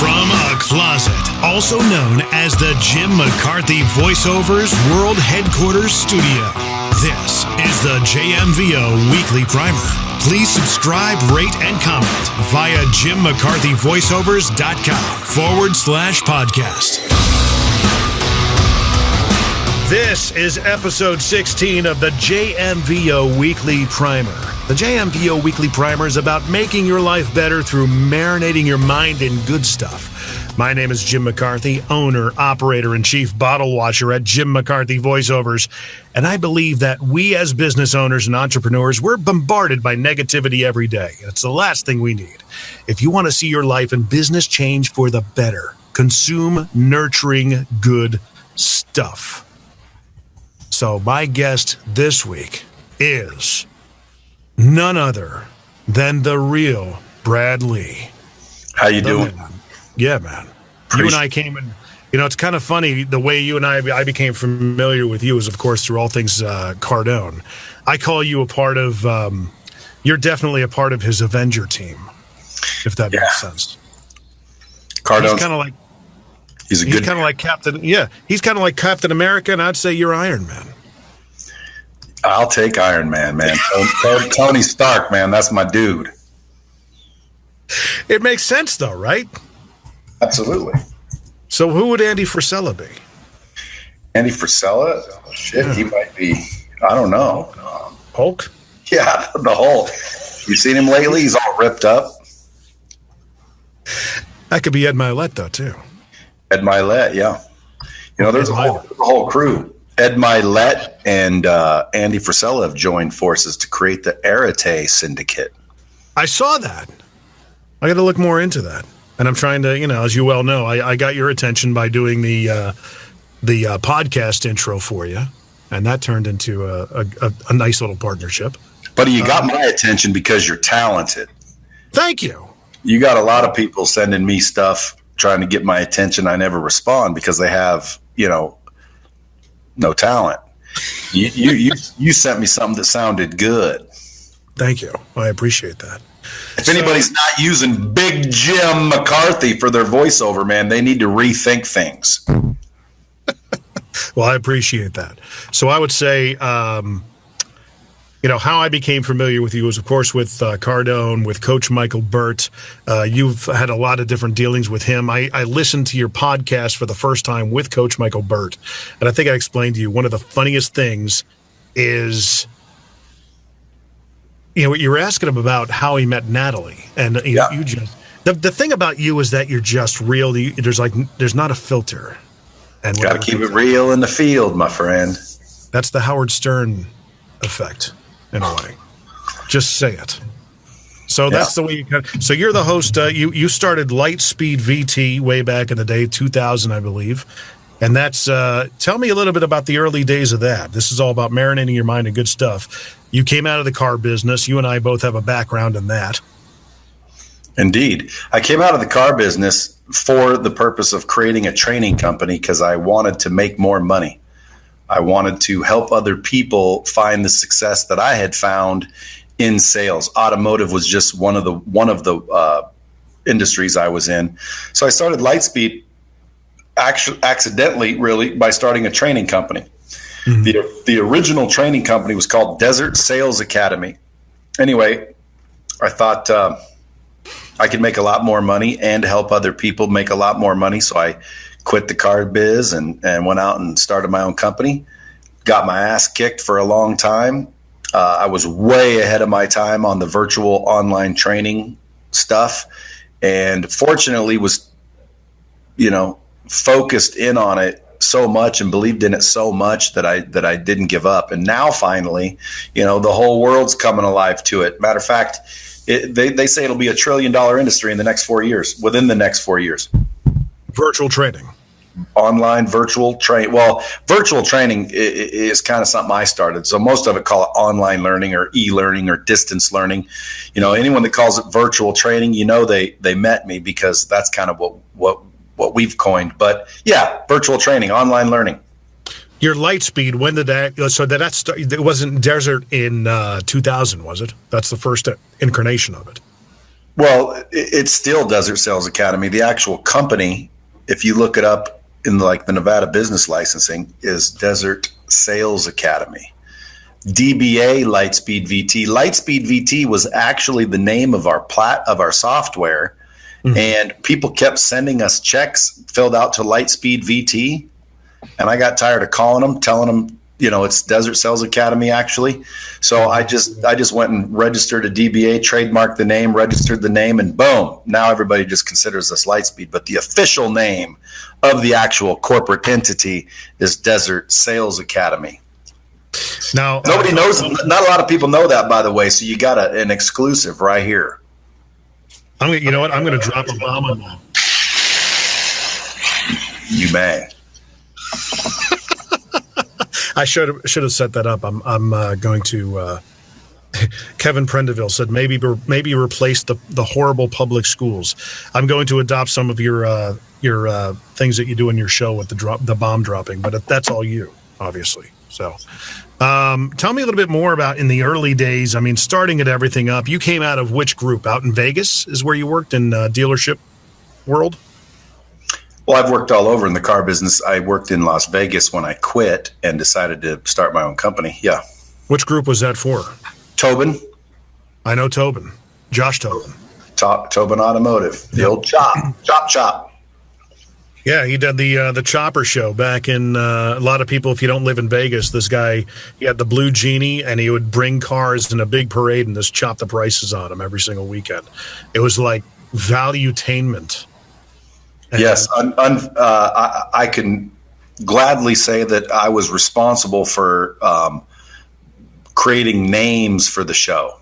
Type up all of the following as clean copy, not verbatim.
From a closet, also known as the Jim McCarthy Voiceovers World Headquarters Studio, this is the JMVO Weekly Primer. Please subscribe, rate, and comment via jimmccarthyvoiceovers.com/podcast. This is episode 16 of the JMVO Weekly Primer. The JMVO Weekly Primer is about making your life better through marinating your mind in good stuff. My name is Jim McCarthy, owner, operator, and chief bottle washer at Jim McCarthy Voiceovers, and I believe that we as business owners and entrepreneurs, we're bombarded by negativity every day. It's the last thing we need. If you want to see your life and business change for the better, consume nurturing good stuff. So my guest this week is none other than the real Brad Lee. How you doing? Man. Yeah, man. You and I came in, it's kind of funny the way you and I became familiar with you is, of course, through all things Cardone. I call you a part of, you're definitely a part of his Avenger team, if that makes sense. Cardone's kind of like, he's kind of like Captain, he's kind of like Captain America, and I'd say you're Iron Man. I'll take Iron Man, man. Tony Stark, man, that's my dude. It makes sense, though, right? Absolutely. So who would Andy Frisella be? Andy Frisella? Oh, shit, He might be, I don't know. Hulk? Yeah, the Hulk. You seen him lately? He's all ripped up. That could be Ed Milet, though, too. Ed Milet, yeah. There's a whole crew. Ed Milet and Andy Frisella have joined forces to create the Arete Syndicate. I saw that. I got to look more into that. And I'm trying to, as you well know, I got your attention by doing the podcast intro for you. And that turned into a nice little partnership. But you got my attention because you're talented. Thank you. You got a lot of people sending me stuff trying to get my attention. I never respond because they have, no talent. You sent me something that sounded good. Thank you. I appreciate that. If anybody's not using Big Jim McCarthy for their voiceover, man, they need to rethink things. Well, I appreciate that. So I would say, how I became familiar with you was, of course, with Cardone, with Coach Michael Burt. You've had a lot of different dealings with him. I listened to your podcast for the first time with Coach Michael Burt, and I think I explained to you one of the funniest things is, you were asking him about how he met Natalie, and you just the thing about you is that you're just real. There's not a filter, and got to keep it real in the field, my friend. That's the Howard Stern effect. In a way, just say it. So that's the way you. So you're the host. You started Lightspeed VT way back in the day, 2000, I believe, and that's. Tell me a little bit about the early days of that. This is all about marinating your mind in good stuff. You came out of the car business. You and I both have a background in that. Indeed, I came out of the car business for the purpose of creating a training company because I wanted to make more money. I wanted to help other people find the success that I had found in sales. Automotive was just one of the industries I was in. So I started Lightspeed accidentally, really, by starting a training company. Mm-hmm. The original training company was called Desert Sales Academy. Anyway, I thought I could make a lot more money and help other people make a lot more money. So I quit the car biz and went out and started my own company. Got my ass kicked for a long time. I was way ahead of my time on the virtual online training stuff, and fortunately was, focused in on it so much and believed in it so much that I didn't give up. And now finally, the whole world's coming alive to it. Matter of fact, they say it'll be $1 trillion industry in the next 4 years. Within the next 4 years. Virtual training. Online virtual train. Well, virtual training is kind of something I started. So most of it call it online learning or e-learning or distance learning. Anyone that calls it virtual training, they met me because that's kind of what we've coined. But yeah, virtual training, online learning. Your Lightspeed, when did that? So that start? It wasn't Desert in 2000, was it? That's the first incarnation of it. Well, it's still Desert Sales Academy. The actual company, if you look it up in like the Nevada business licensing, is Desert Sales Academy. DBA Lightspeed VT. Lightspeed VT was actually the name of our software, and people kept sending us checks filled out to Lightspeed VT, and I got tired of calling them, telling them, it's Desert Sales Academy actually. So I just went and registered a DBA, trademarked the name, registered the name, and boom, now everybody just considers us Lightspeed. But the official name of the actual corporate entity is Desert Sales Academy. Now, nobody knows. Not a lot of people know that, by the way. So you got an exclusive right here. I'm going to drop a bomb on that. You may. I should have set that up. I'm going to. Kevin Prendeville said maybe replace the horrible public schools. I'm going to adopt some of your things that you do in your show with the bomb dropping, but that's all you, obviously. So, tell me a little bit more about in the early days. I mean, starting at everything up, you came out of which group? Out in Vegas is where you worked in dealership world? Well, I've worked all over in the car business. I worked in Las Vegas when I quit and decided to start my own company. Yeah. Which group was that for? Tobin. I know Tobin. Josh Tobin. Tobin Automotive. The old chop. Yeah, he did the Chopper show back in a lot of people, if you don't live in Vegas, this guy, he had the Blue Genie, and he would bring cars in a big parade and just chop the prices on them every single weekend. It was like valuetainment. Yes, I can gladly say that I was responsible for creating names for the show.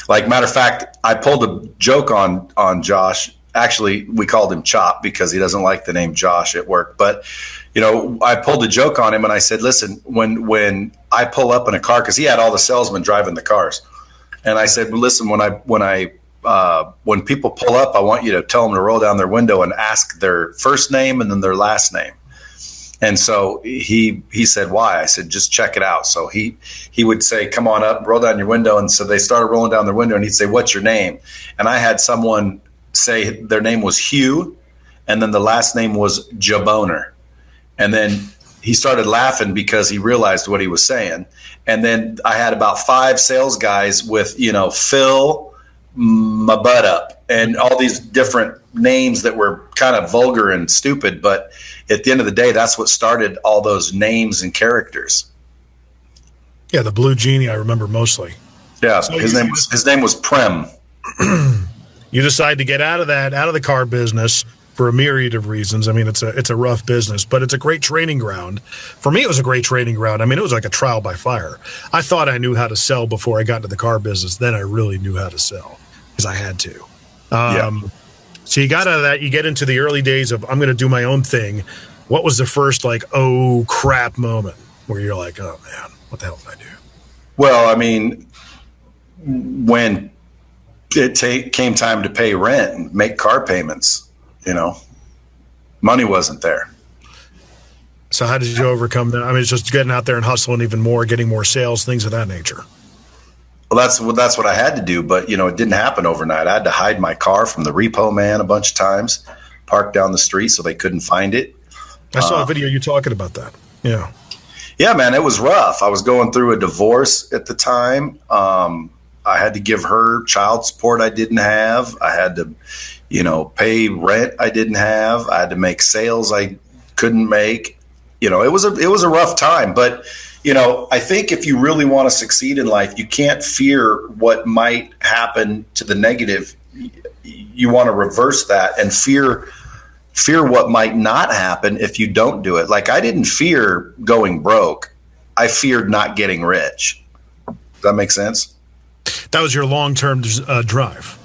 Like, matter of fact, I pulled a joke on Josh. Actually, we called him Chop because he doesn't like the name Josh at work. But, I pulled a joke on him and I said, listen, when I pull up in a car, because he had all the salesmen driving the cars. And I said, listen, when people pull up, I want you to tell them to roll down their window and ask their first name and then their last name. And so he said, why? I said, just check it out. So he would say, come on up, roll down your window. And so they started rolling down their window and he'd say, what's your name? And I had someone say their name was Hugh, and then the last name was Jaboner. And then he started laughing because he realized what he was saying. And then I had about 5 sales guys with, Phil, my butt up, and all these different names that were kind of vulgar and stupid. But at the end of the day, that's what started all those names and characters. Yeah, the Blue Genie, I remember mostly. Yeah, so his name was Prem. You decide to get out of the car business for a myriad of reasons. I mean, it's a rough business, but it's a great training ground. For me, it was a great training ground. I mean, it was like a trial by fire. I thought I knew how to sell before I got into the car business. Then I really knew how to sell because I had to. So you got out of that. You get into the early days of, I'm going to do my own thing. What was the first, oh, crap moment where you're like, oh, man, what the hell did I do? Well, I mean, when it came time to pay rent and make car payments, money wasn't there. So how did you overcome that? I mean, it's just getting out there and hustling even more, getting more sales, things of that nature. Well, that's what I had to do, but it didn't happen overnight. I had to hide my car from the repo man a bunch of times, park down the street so they couldn't find it. I saw a video you talking about that. Yeah. Yeah, man, it was rough. I was going through a divorce at the time. I had to give her child support I didn't have. I had to, pay rent I didn't have. I had to make sales I couldn't make. It was a rough time. But, I think if you really want to succeed in life, you can't fear what might happen to the negative. You want to reverse that and fear what might not happen if you don't do it. Like, I didn't fear going broke. I feared not getting rich. Does that make sense? That was your long-term drive.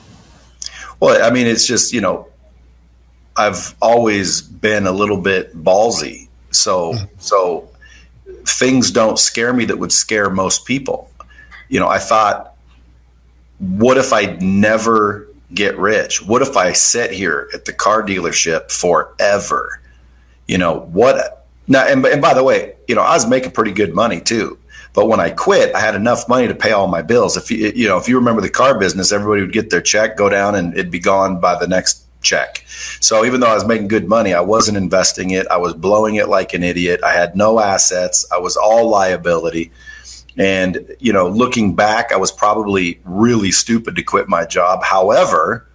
Well, I mean, it's just, I've always been a little bit ballsy. So things don't scare me that would scare most people. I thought, what if I never get rich? What if I sit here at the car dealership forever? What? Now, and by the way, I was making pretty good money too. But when I quit, I had enough money to pay all my bills. If you remember the car business, everybody would get their check, go down, and it'd be gone by the next check. So even though I was making good money, I wasn't investing it. I was blowing it like an idiot. I had no assets. I was all liability. And, looking back, I was probably really stupid to quit my job. However,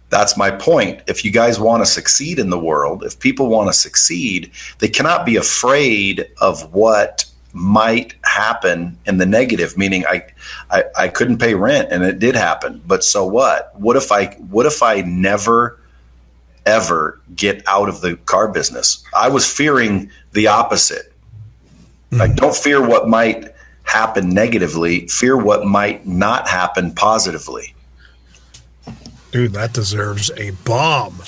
that's my point. If you guys want to succeed in the world, if people want to succeed, they cannot be afraid of what might happen in the negative, meaning I couldn't pay rent and it did happen. But so what? What if I never ever get out of the car business? I was fearing the opposite. Like, don't fear what might happen negatively, fear what might not happen positively. Dude, that deserves a bomb.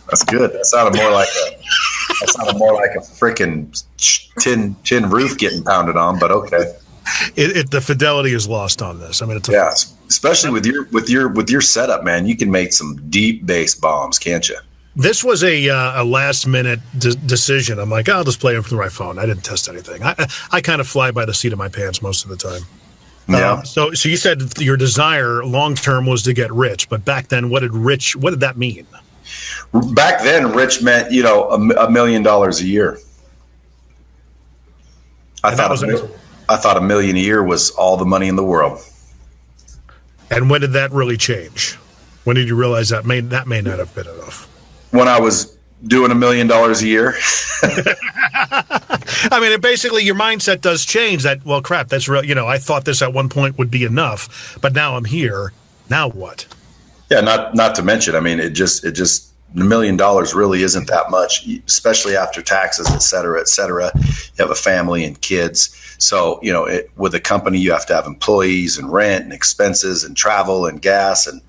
That's good. That sounded more like a freaking tin roof getting pounded on, but okay. The fidelity is lost on this. I mean, especially with your setup, man. You can make some deep bass bombs, can't you? This was a last minute decision. I'm like, I'll just play it from my phone. I didn't test anything. I kind of fly by the seat of my pants most of the time. Yeah. So you said your desire long term was to get rich, but back then, what did that mean? Back then, rich meant $1 million a year. I thought $1 million a year was all the money in the world. And when did that really change? When did you realize that may not have been enough? When I was doing $1 million a year. I mean, basically your mindset does change. That, well, crap, that's real. I thought this at one point would be enough, but now I'm here. Now what? Yeah, not to mention, I mean, it just $1 million really isn't that much, especially after taxes, et cetera, et cetera. You have a family and kids. So, with a company, you have to have employees and rent and expenses and travel and gas and,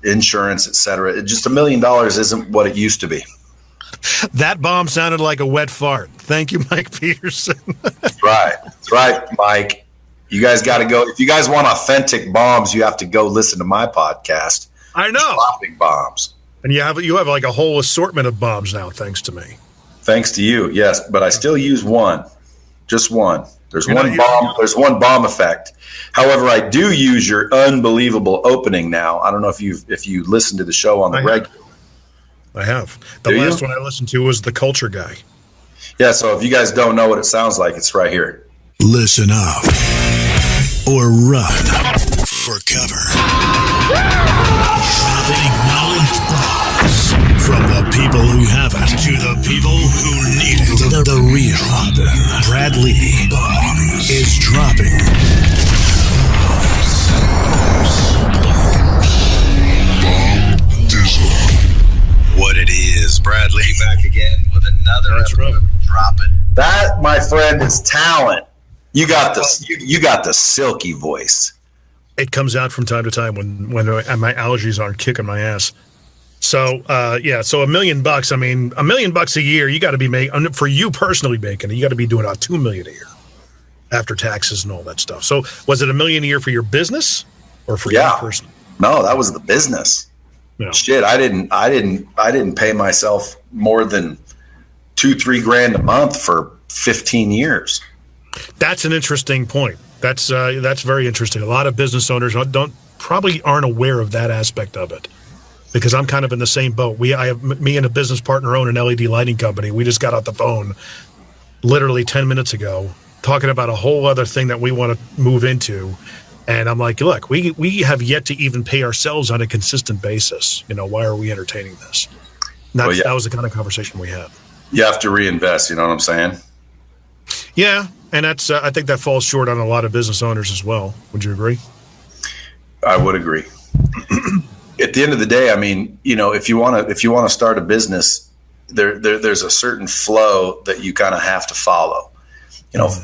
insurance, et cetera. Just $1 million isn't what it used to be. That bomb sounded like a wet fart. Thank you, Mike Peterson. That's right, Mike. You guys got to go. If you guys want authentic bombs, you have to go listen to my podcast. I know. Dropping bombs. And you have like a whole assortment of bombs now, thanks to me. Thanks to you, yes. But I still use one. Just one. There's one bomb. There's one bomb effect. However, I do use your unbelievable opening now. I don't know if you listen to the show on the regular. I have. The last one I listened to was the Culture Guy. Yeah, so if you guys don't know what it sounds like, it's right here. Listen up or run for cover. Dropping knowledge bombs from the people who have it to the people who need it. The real Bradley is dropping What it is, Bradley back again with another episode of Drop It. That, my friend, is talent. You got the silky voice. It comes out from time to time when my allergies aren't kicking my ass. So so $1 million. I mean, $1 million a year. You got to be making, for you personally making it. You got to be doing about $2 million a year after taxes and all that stuff. So was it $1 million a year for your business or for you personally? No, that was the business. Yeah. Shit, I didn't pay myself more than $2-3 grand a month for 15 years. That's an interesting point. That's very interesting. A lot of business owners probably aren't aware of that aspect of it, because I'm kind of in the same boat. Me and a business partner own an LED lighting company. We just got off the phone literally 10 minutes ago talking about a whole other thing that we want to move into. And I'm like, look, we have yet to even pay ourselves on a consistent basis. Why are we entertaining this? That was the kind of conversation we had. You have to reinvest. You know what I'm saying? Yeah, and that's I think that falls short on a lot of business owners as well. Would you agree? I would agree. At the end of the day, I mean, if you want to start a business, there's a certain flow that you kind of have to follow.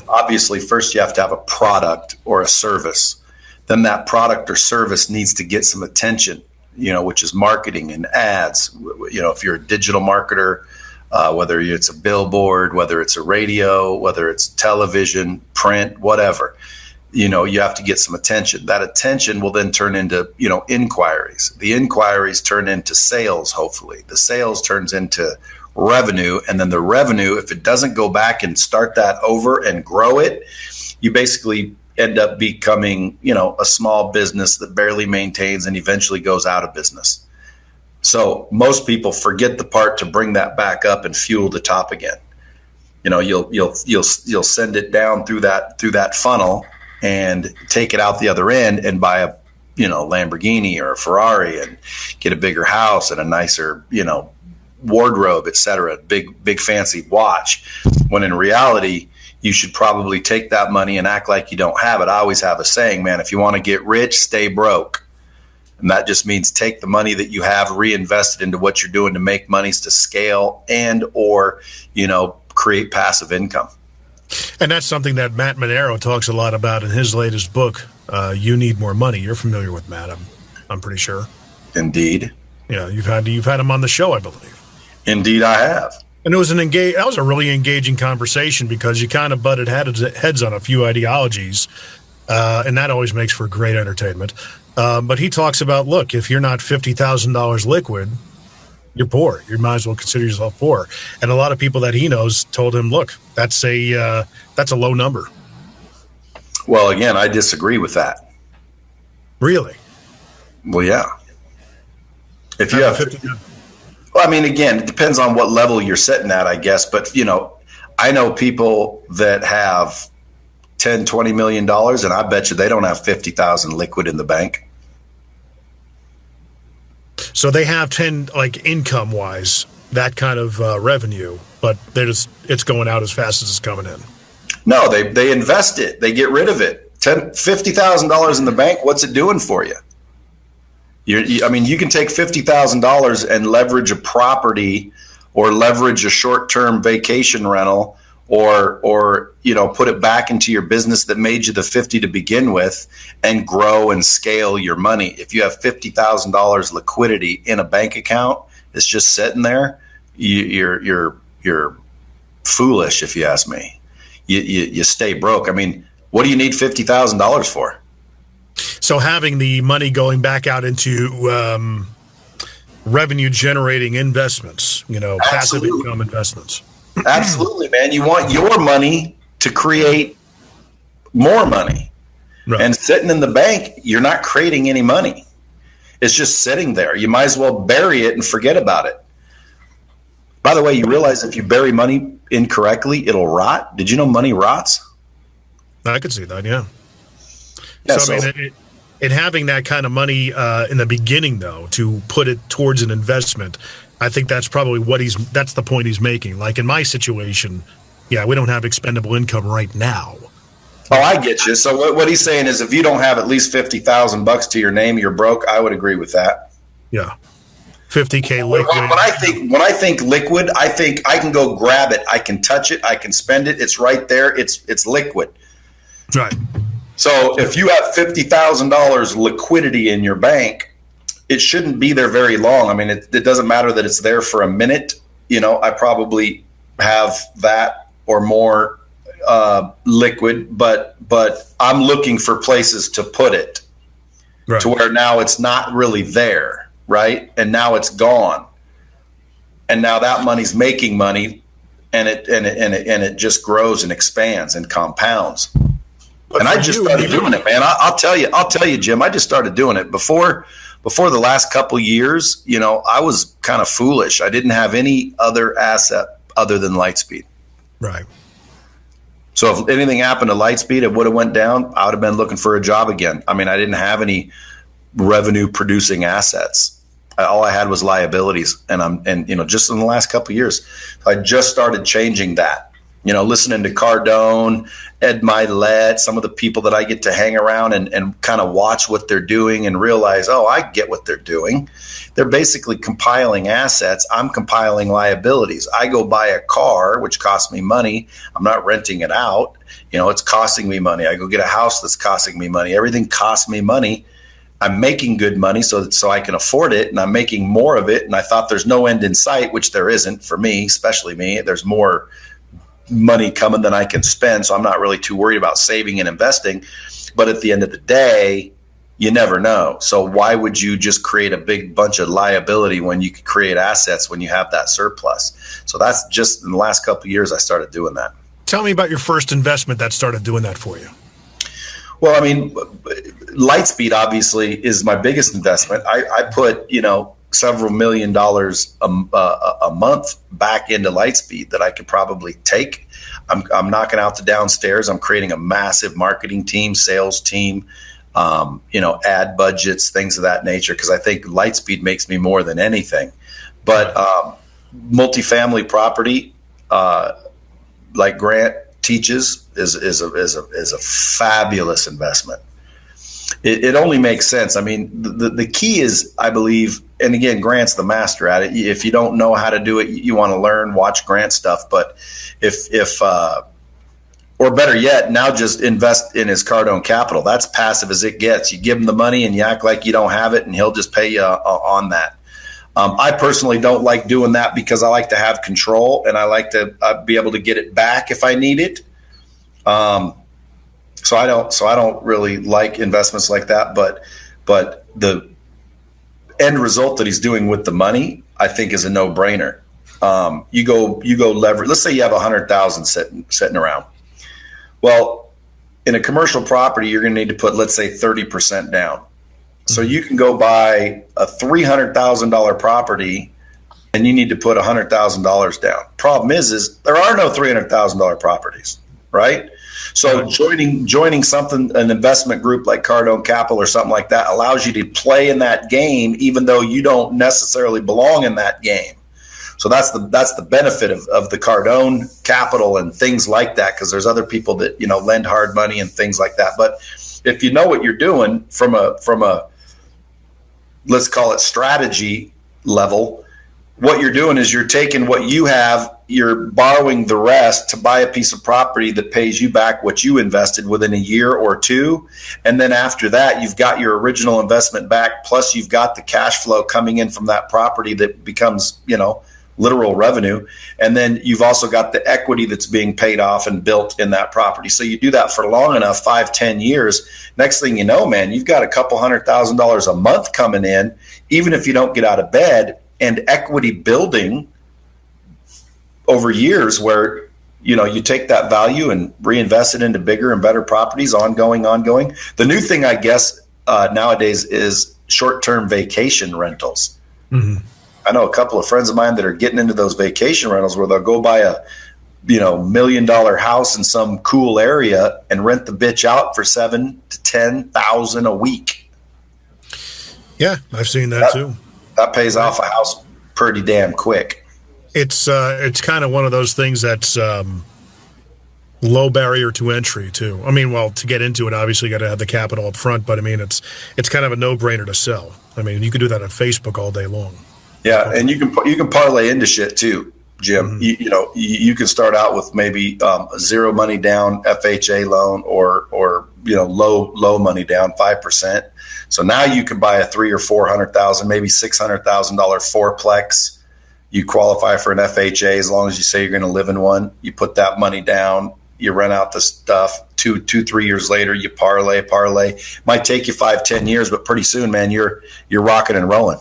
Obviously, first you have to have a product or a service. Then that product or service needs to get some attention, which is marketing and ads. If you're a digital marketer, whether it's a billboard, whether it's a radio, whether it's television, print, whatever, you have to get some attention. That attention will then turn into, inquiries. The inquiries turn into sales, hopefully. The sales turns into revenue. And then the revenue, if it doesn't go back and start that over and grow it, you basically end up becoming, a small business that barely maintains and eventually goes out of business. So most people forget the part to bring that back up and fuel the top again. You'll send it down through that funnel and take it out the other end and buy a Lamborghini or a Ferrari and get a bigger house and a nicer wardrobe, etc. Big fancy watch. When in reality, you should probably take that money and act like you don't have it. I always have a saying, man, if you want to get rich, stay broke. And that just means take the money that you have, reinvest it into what you're doing to make monies to scale and or create passive income. And that's something that Matt Monero talks a lot about in his latest book, You Need More Money. You're familiar with Matt, I'm pretty sure. Indeed. Yeah, you've had him on the show, I believe. Indeed, I have. And it was that was a really engaging conversation because you kind of butted heads on a few ideologies, and that always makes for great entertainment. But he talks about, look, if you're not $50,000 liquid, you're poor. You might as well consider yourself poor. And a lot of people that he knows told him, look, that's a low number. Well, again, I disagree with that. Really? Well, yeah. If you have 50, well, I mean, again, it depends on what level you're sitting at, I guess. But, I know people that have $10, $20 million, and I bet you they don't have 50,000 liquid in the bank. So they have 10, like income wise, that kind of revenue, but it's going out as fast as it's coming in. No, they invest it. They get rid of it. $50,000 in the bank. What's it doing for you? You can take $50,000 and leverage a property or leverage a short-term vacation rental or put it back into your business that made you the 50 to begin with and grow and scale your money. If you have $50,000 liquidity in a bank account that's just sitting there, you're foolish, if you ask me. You stay broke. I mean, what do you need $50,000 for? So having the money going back out into revenue generating investments, passive income investments. Absolutely, man. You want your money to create more money. Right. And sitting in the bank, you're not creating any money. It's just sitting there. You might as well bury it and forget about it. By the way, you realize if you bury money incorrectly, it'll rot? Did you know money rots? I could see that, yeah. So, I mean, it having that kind of money in the beginning, though, to put it towards an investment, I think that's probably that's the point he's making. Like in my situation, yeah, we don't have expendable income right now. Oh, I get you. So what he's saying is if you don't have at least $50,000 to your name, you're broke. I would agree with that. Yeah. 50K liquid. When I think liquid, I think I can go grab it. I can touch it. I can spend it. It's right there. It's liquid. Right. So if you have $50,000 liquidity in your bank, it shouldn't be there very long. I mean, it doesn't matter that it's there for a minute. I probably have that or more liquid, but I'm looking for places to put it to where now it's not really there, right? And now it's gone. And now that money's making money, and it just grows and expands and compounds. But and I just started doing it, man. I'll tell you, Jim. I just started doing it before the last couple years. I was kind of foolish. I didn't have any other asset other than Lightspeed. Right. So if anything happened to Lightspeed, it would have went down. I would have been looking for a job again. I mean, I didn't have any revenue producing assets. All I had was liabilities, and just in the last couple of years, I just started changing that. Listening to Cardone, Ed Milet, some of the people that I get to hang around and kind of watch what they're doing and realize, I get what they're doing. They're basically compiling assets. I'm compiling liabilities. I go buy a car, which costs me money. I'm not renting it out. It's costing me money. I go get a house that's costing me money. Everything costs me money. I'm making good money so I can afford it, and I'm making more of it. And I thought there's no end in sight, which there isn't for me, especially me. There's more money coming than I can spend, so I'm not really too worried about saving and investing. But at the end of the day, you never know. So why would you just create a big bunch of liability when you could create assets when you have that surplus? So that's just in the last couple of years I started doing that. Tell me about your first investment that started doing that for you. Well, I mean, Lightspeed obviously is my biggest investment. I put, several $1 million a month back into Lightspeed that I could probably take. I'm knocking out the downstairs. I'm creating a massive marketing team, sales team, ad budgets, things of that nature, because I think Lightspeed makes me more than anything. But multifamily property, like Grant teaches, is a fabulous investment. It only makes sense. I mean, the key is, I believe, and again, Grant's the master at it. If you don't know how to do it, you want to learn, watch Grant stuff. But if or better yet, now just invest in his Cardone capital. That's passive as it gets. You give him the money and you act like you don't have it, and he'll just pay you on that. I personally don't like doing that because I like to have control and I like to be able to get it back if I need it. So I don't really like investments like that. But the end result that he's doing with the money, I think, is a no-brainer. You go leverage. Let's say you have 100,000 sitting around. Well, in a commercial property, you're going to need to put, let's say, 30% down. So you can go buy a $300,000 property and you need to put $100,000 down. Problem is there are no $300,000 properties, right? So joining something, an investment group like Cardone Capital or something like that, allows you to play in that game even though you don't necessarily belong in that game. So that's the benefit of the Cardone Capital and things like that, because there's other people that lend hard money and things like that. But if you know what you're doing from a let's call it strategy level, what you're doing is you're taking what you have, you're borrowing the rest to buy a piece of property that pays you back what you invested within a year or two. And then after that, you've got your original investment back, plus you've got the cash flow coming in from that property that becomes, literal revenue. And then you've also got the equity that's being paid off and built in that property. So you do that for long enough, 5-10 years. Next thing you know, man, you've got a couple $100,000 a month coming in, even if you don't get out of bed, and equity building over years where, you take that value and reinvest it into bigger and better properties, ongoing. The new thing, I guess, nowadays is short-term vacation rentals. Mm-hmm. I know a couple of friends of mine that are getting into those vacation rentals where they'll go buy a, $1 million house in some cool area and rent the bitch out for $7,000 to $10,000 a week. Yeah, I've seen that too. That pays off a house pretty damn quick. It's kind of one of those things that's low barrier to entry too. I mean, well, to get into it, obviously you got to have the capital up front, but I mean, it's kind of a no-brainer to sell. I mean, you could do that on Facebook all day long. Yeah, and you can parlay into shit too, Jim. Mm-hmm. You can start out with maybe zero money down FHA loan or low money down 5%. So now you can buy a $300,000 or $400,000, maybe $600,000 fourplex. You qualify for an FHA as long as you say you're going to live in one. You put that money down, you rent out the stuff. 2-3 years later, you parlay. Might take you 5-10 years, but pretty soon, man, you're rocking and rolling.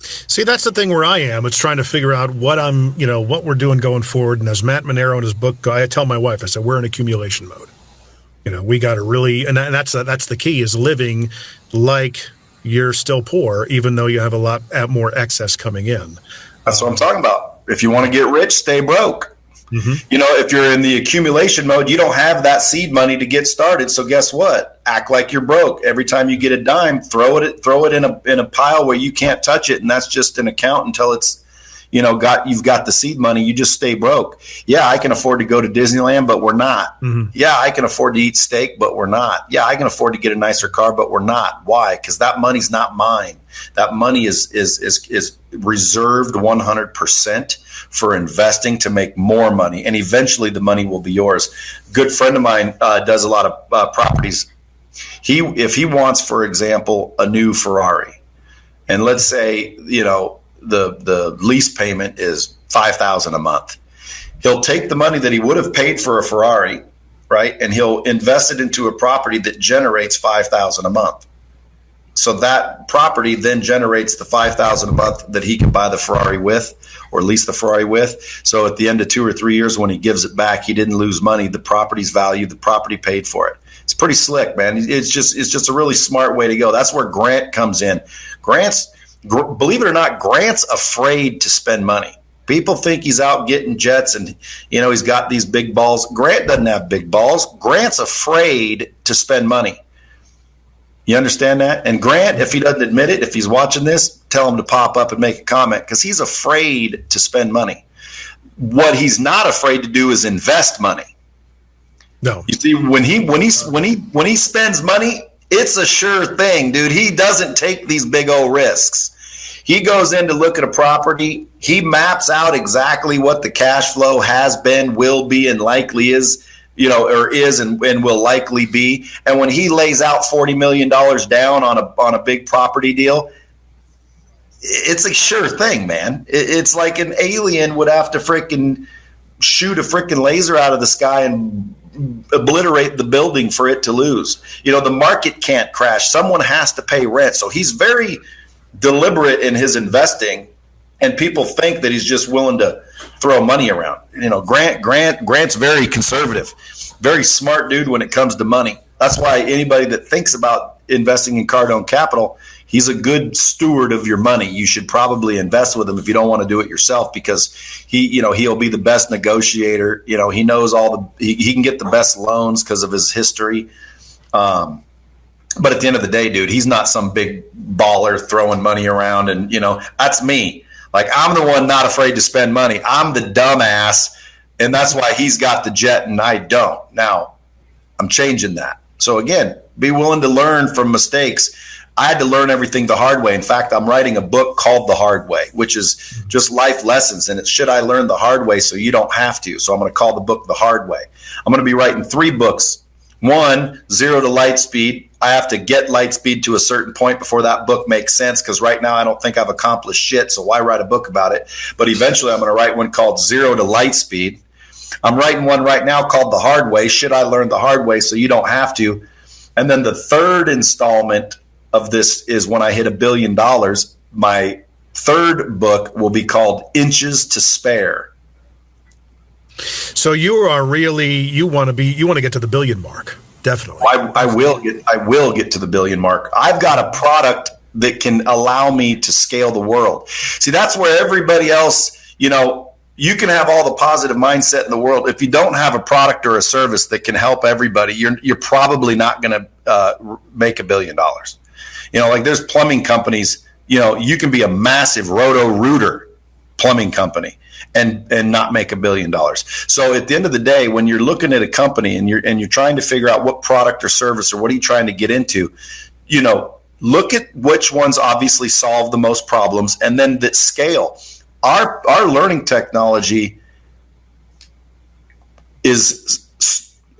See, that's the thing where I am. It's trying to figure out what we're doing going forward. And as Matt Monero in his book, I tell my wife, I said, we're in accumulation mode. We got to really, and that's the key, is living like you're still poor, even though you have a lot more excess coming in. That's what I'm talking about. If you want to get rich, stay broke. Mm-hmm. If you're in the accumulation mode, you don't have that seed money to get started. So guess what? Act like you're broke. Every time you get a dime, throw it in a pile where you can't touch it, and that's just an account until it's you've got the seed money. You just stay broke. Yeah, I can afford to go to Disneyland, but we're not. Mm-hmm. Yeah, I can afford to eat steak, but we're not. Yeah, I can afford to get a nicer car, but we're not. Why? Because that money's not mine. That money is reserved 100% for investing to make more money, and eventually the money will be yours. Good friend of mine does a lot of properties. If he wants, for example, a new Ferrari, and let's say the lease payment is $5,000 a month, he'll take the money that he would have paid for a Ferrari, right, and he'll invest it into a property that generates $5,000 a month. So that property then generates the $5,000 a month that he can buy the Ferrari with, or lease the Ferrari with. So at the end of 2 or 3 years, when he gives it back, he didn't lose money. The property's value, the property paid for it. It's pretty slick, man. It's just a really smart way to go. That's where Grant comes in. Believe it or not, Grant's afraid to spend money. People think he's out getting jets and, he's got these big balls. Grant doesn't have big balls. Grant's afraid to spend money. You understand that? And Grant, if he doesn't admit it, if he's watching this, tell him to pop up and make a comment, because he's afraid to spend money. What he's not afraid to do is invest money. No. You see, when he spends money, it's a sure thing, dude. He doesn't take these big old risks. He goes in to look at a property. He maps out exactly what the cash flow has been, will be, and likely is, or is and will likely be. And when he lays out $40 million down on a big property deal, it's a sure thing, man. It's like an alien would have to freaking shoot a freaking laser out of the sky and obliterate the building for it to lose. The market can't crash. Someone has to pay rent. So he's very deliberate in his investing, and people think that he's just willing to throw money around. Grant's very conservative, very smart dude when it comes to money. That's why anybody that thinks about investing in Cardone Capital, he's a good steward of your money. You should probably invest with him if you don't want to do it yourself, because he'll be the best negotiator. He knows he can get the best loans because of his history. But at the end of the day, dude, he's not some big baller throwing money around. And, that's me. Like, I'm the one not afraid to spend money. I'm the dumbass. And that's why he's got the jet and I don't. Now, I'm changing that. So again, be willing to learn from mistakes. I had to learn everything the hard way. In fact, I'm writing a book called The Hard Way, which is just life lessons. And it's should I learn the hard way so you don't have to. So I'm going to call the book The Hard Way. I'm going to be writing 3 books. 1, 0 to Lightspeed. I have to get Lightspeed to a certain point before that book makes sense, because right now I don't think I've accomplished shit, so why write a book about it? But eventually I'm going to write one called 0 to Lightspeed. I'm writing one right now called The Hard Way. Should I learn the hard way so you don't have to? And then the third installment of this is when I hit $1 billion. My third book will be called Inches to Spare. So you want to get to the billion mark. Definitely. I will get to the billion mark. I've got a product that can allow me to scale the world. See, that's where everybody else, you can have all the positive mindset in the world. If you don't have a product or a service that can help everybody, you're probably not going to make $1 billion. Like there's plumbing companies, you can be a massive Roto-Rooter plumbing company and not make $1 billion. So at the end of the day, when you're looking at a company and you're trying to figure out what product or service or what are you trying to get into, look at which ones obviously solve the most problems and then that scale. Our learning technology is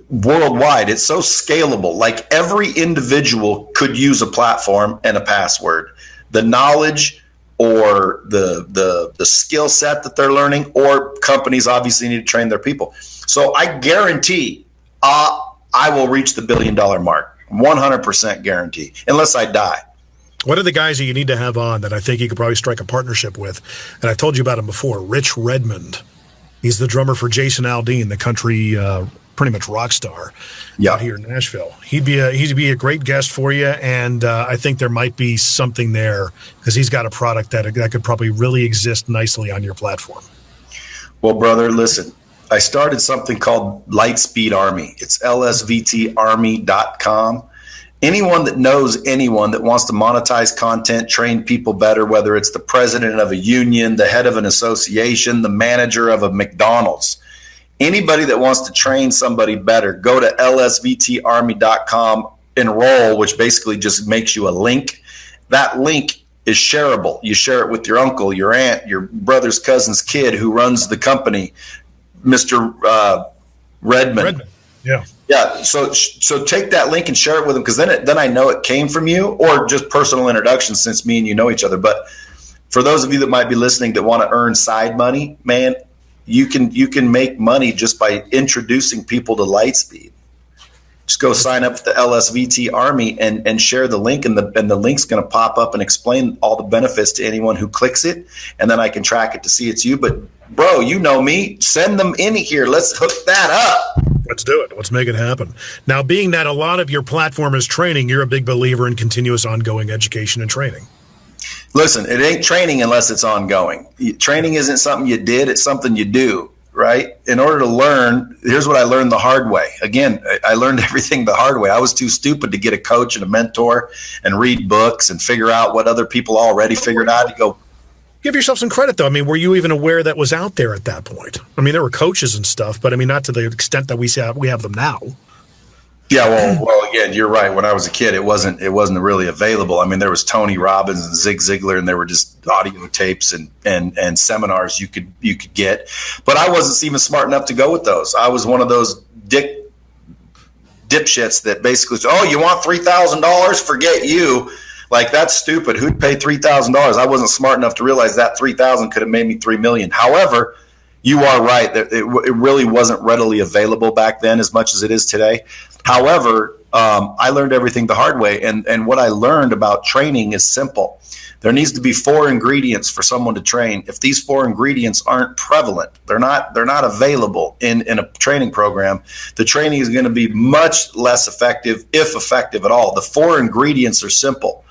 worldwide. It's so scalable. Like every individual could use a platform and a password. The knowledge or the skill set that they're learning, or companies obviously need to train their people. So I guarantee I will reach the $1 billion mark. 100% guarantee, unless I die. One of the guys that you need to have on that I think you could probably strike a partnership with, and I told you about him before, Rich Redmond. He's the drummer for Jason Aldean, the country pretty much rock star out here in Nashville. He'd be a great guest for you, and I think there might be something there because he's got a product that could probably really exist nicely on your platform. Well, brother, listen, I started something called Lightspeed Army. It's lsvtarmy.com. Anyone that knows anyone that wants to monetize content, train people better, whether it's the president of a union, the head of an association, the manager of a McDonald's, anybody that wants to train somebody better, go to lsvtarmy.com, enroll, which basically just makes you a link. That link is shareable. You share it with your uncle, your aunt, your brother's cousin's kid who runs the company, Mr. Redmond. Yeah. Yeah. So take that link and share it with them, because then I know it came from you, or just personal introduction since me and you know each other. But for those of you that might be listening that want to earn side money, man, you can make money just by introducing people to Lightspeed. Just go sign up for the LSVT Army and share the link, and the link's going to pop up and explain all the benefits to anyone who clicks it, and then I can track it to see it's you. But bro, you know me, send them in here. Let's hook that up. Let's do it. Let's make it happen. Now, being that a lot of your platform is training, you're a big believer in continuous ongoing education and training. Listen, it ain't training unless it's ongoing. Training isn't something you did, it's something you do, right? In order to learn, here's what I learned the hard way. Again, I learned everything the hard way. I was too stupid to get a coach and a mentor and read books and figure out what other people already figured out. You go, give yourself some credit, though. I mean, were you even aware that was out there at that point? I mean, there were coaches and stuff, but I mean, not to the extent that we have them now. Yeah, well, again, you're right. When I was a kid, it wasn't really available. I mean, there was Tony Robbins and Zig Ziglar, and there were just audio tapes and seminars you could get. But I wasn't even smart enough to go with those. I was one of those dipshits that basically said, "Oh, you want $3,000? Forget you." Like, that's stupid. Who'd pay $3,000? I wasn't smart enough to realize that $3,000 could have made me $3 million. However, you are right that it really wasn't readily available back then as much as it is today. However, I learned everything the hard way, and what I learned about training is simple. There needs to be 4 ingredients for someone to train. If these 4 ingredients aren't prevalent, they're not available in a training program, the training is going to be much less effective, if effective at all. The 4 ingredients are simple.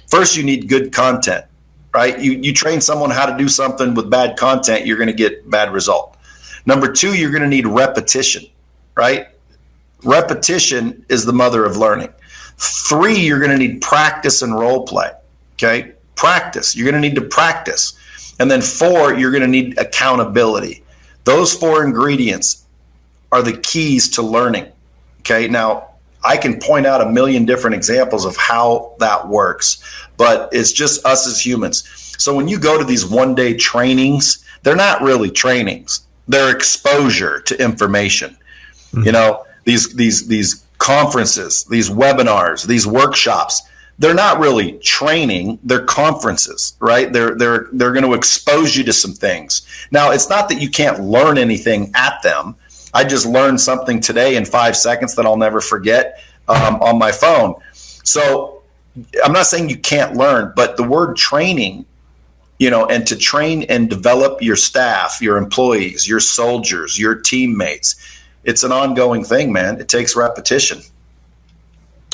First, you need good content, right? You train someone how to do something with bad content, you're going to get bad result. Number 2, you're going to need repetition, right? Repetition is the mother of learning. 3, you're going to need practice and role play, okay? Practice. You're going to need to practice. And then 4, you're going to need accountability. Those 4 ingredients are the keys to learning, okay? Now, I can point out a million different examples of how that works, but it's just us as humans. So when you go to these one-day trainings, they're not really trainings. They're exposure to information. Mm-hmm. You know, these conferences, these webinars, these workshops, they're not really training, they're conferences, right? They're going to expose you to some things. Now, it's not that you can't learn anything at them. I just learned something today in 5 seconds that I'll never forget on my phone. So I'm not saying you can't learn, but the word training, you know, and to train and develop your staff, your employees, your soldiers, your teammates, it's an ongoing thing, man. It takes repetition,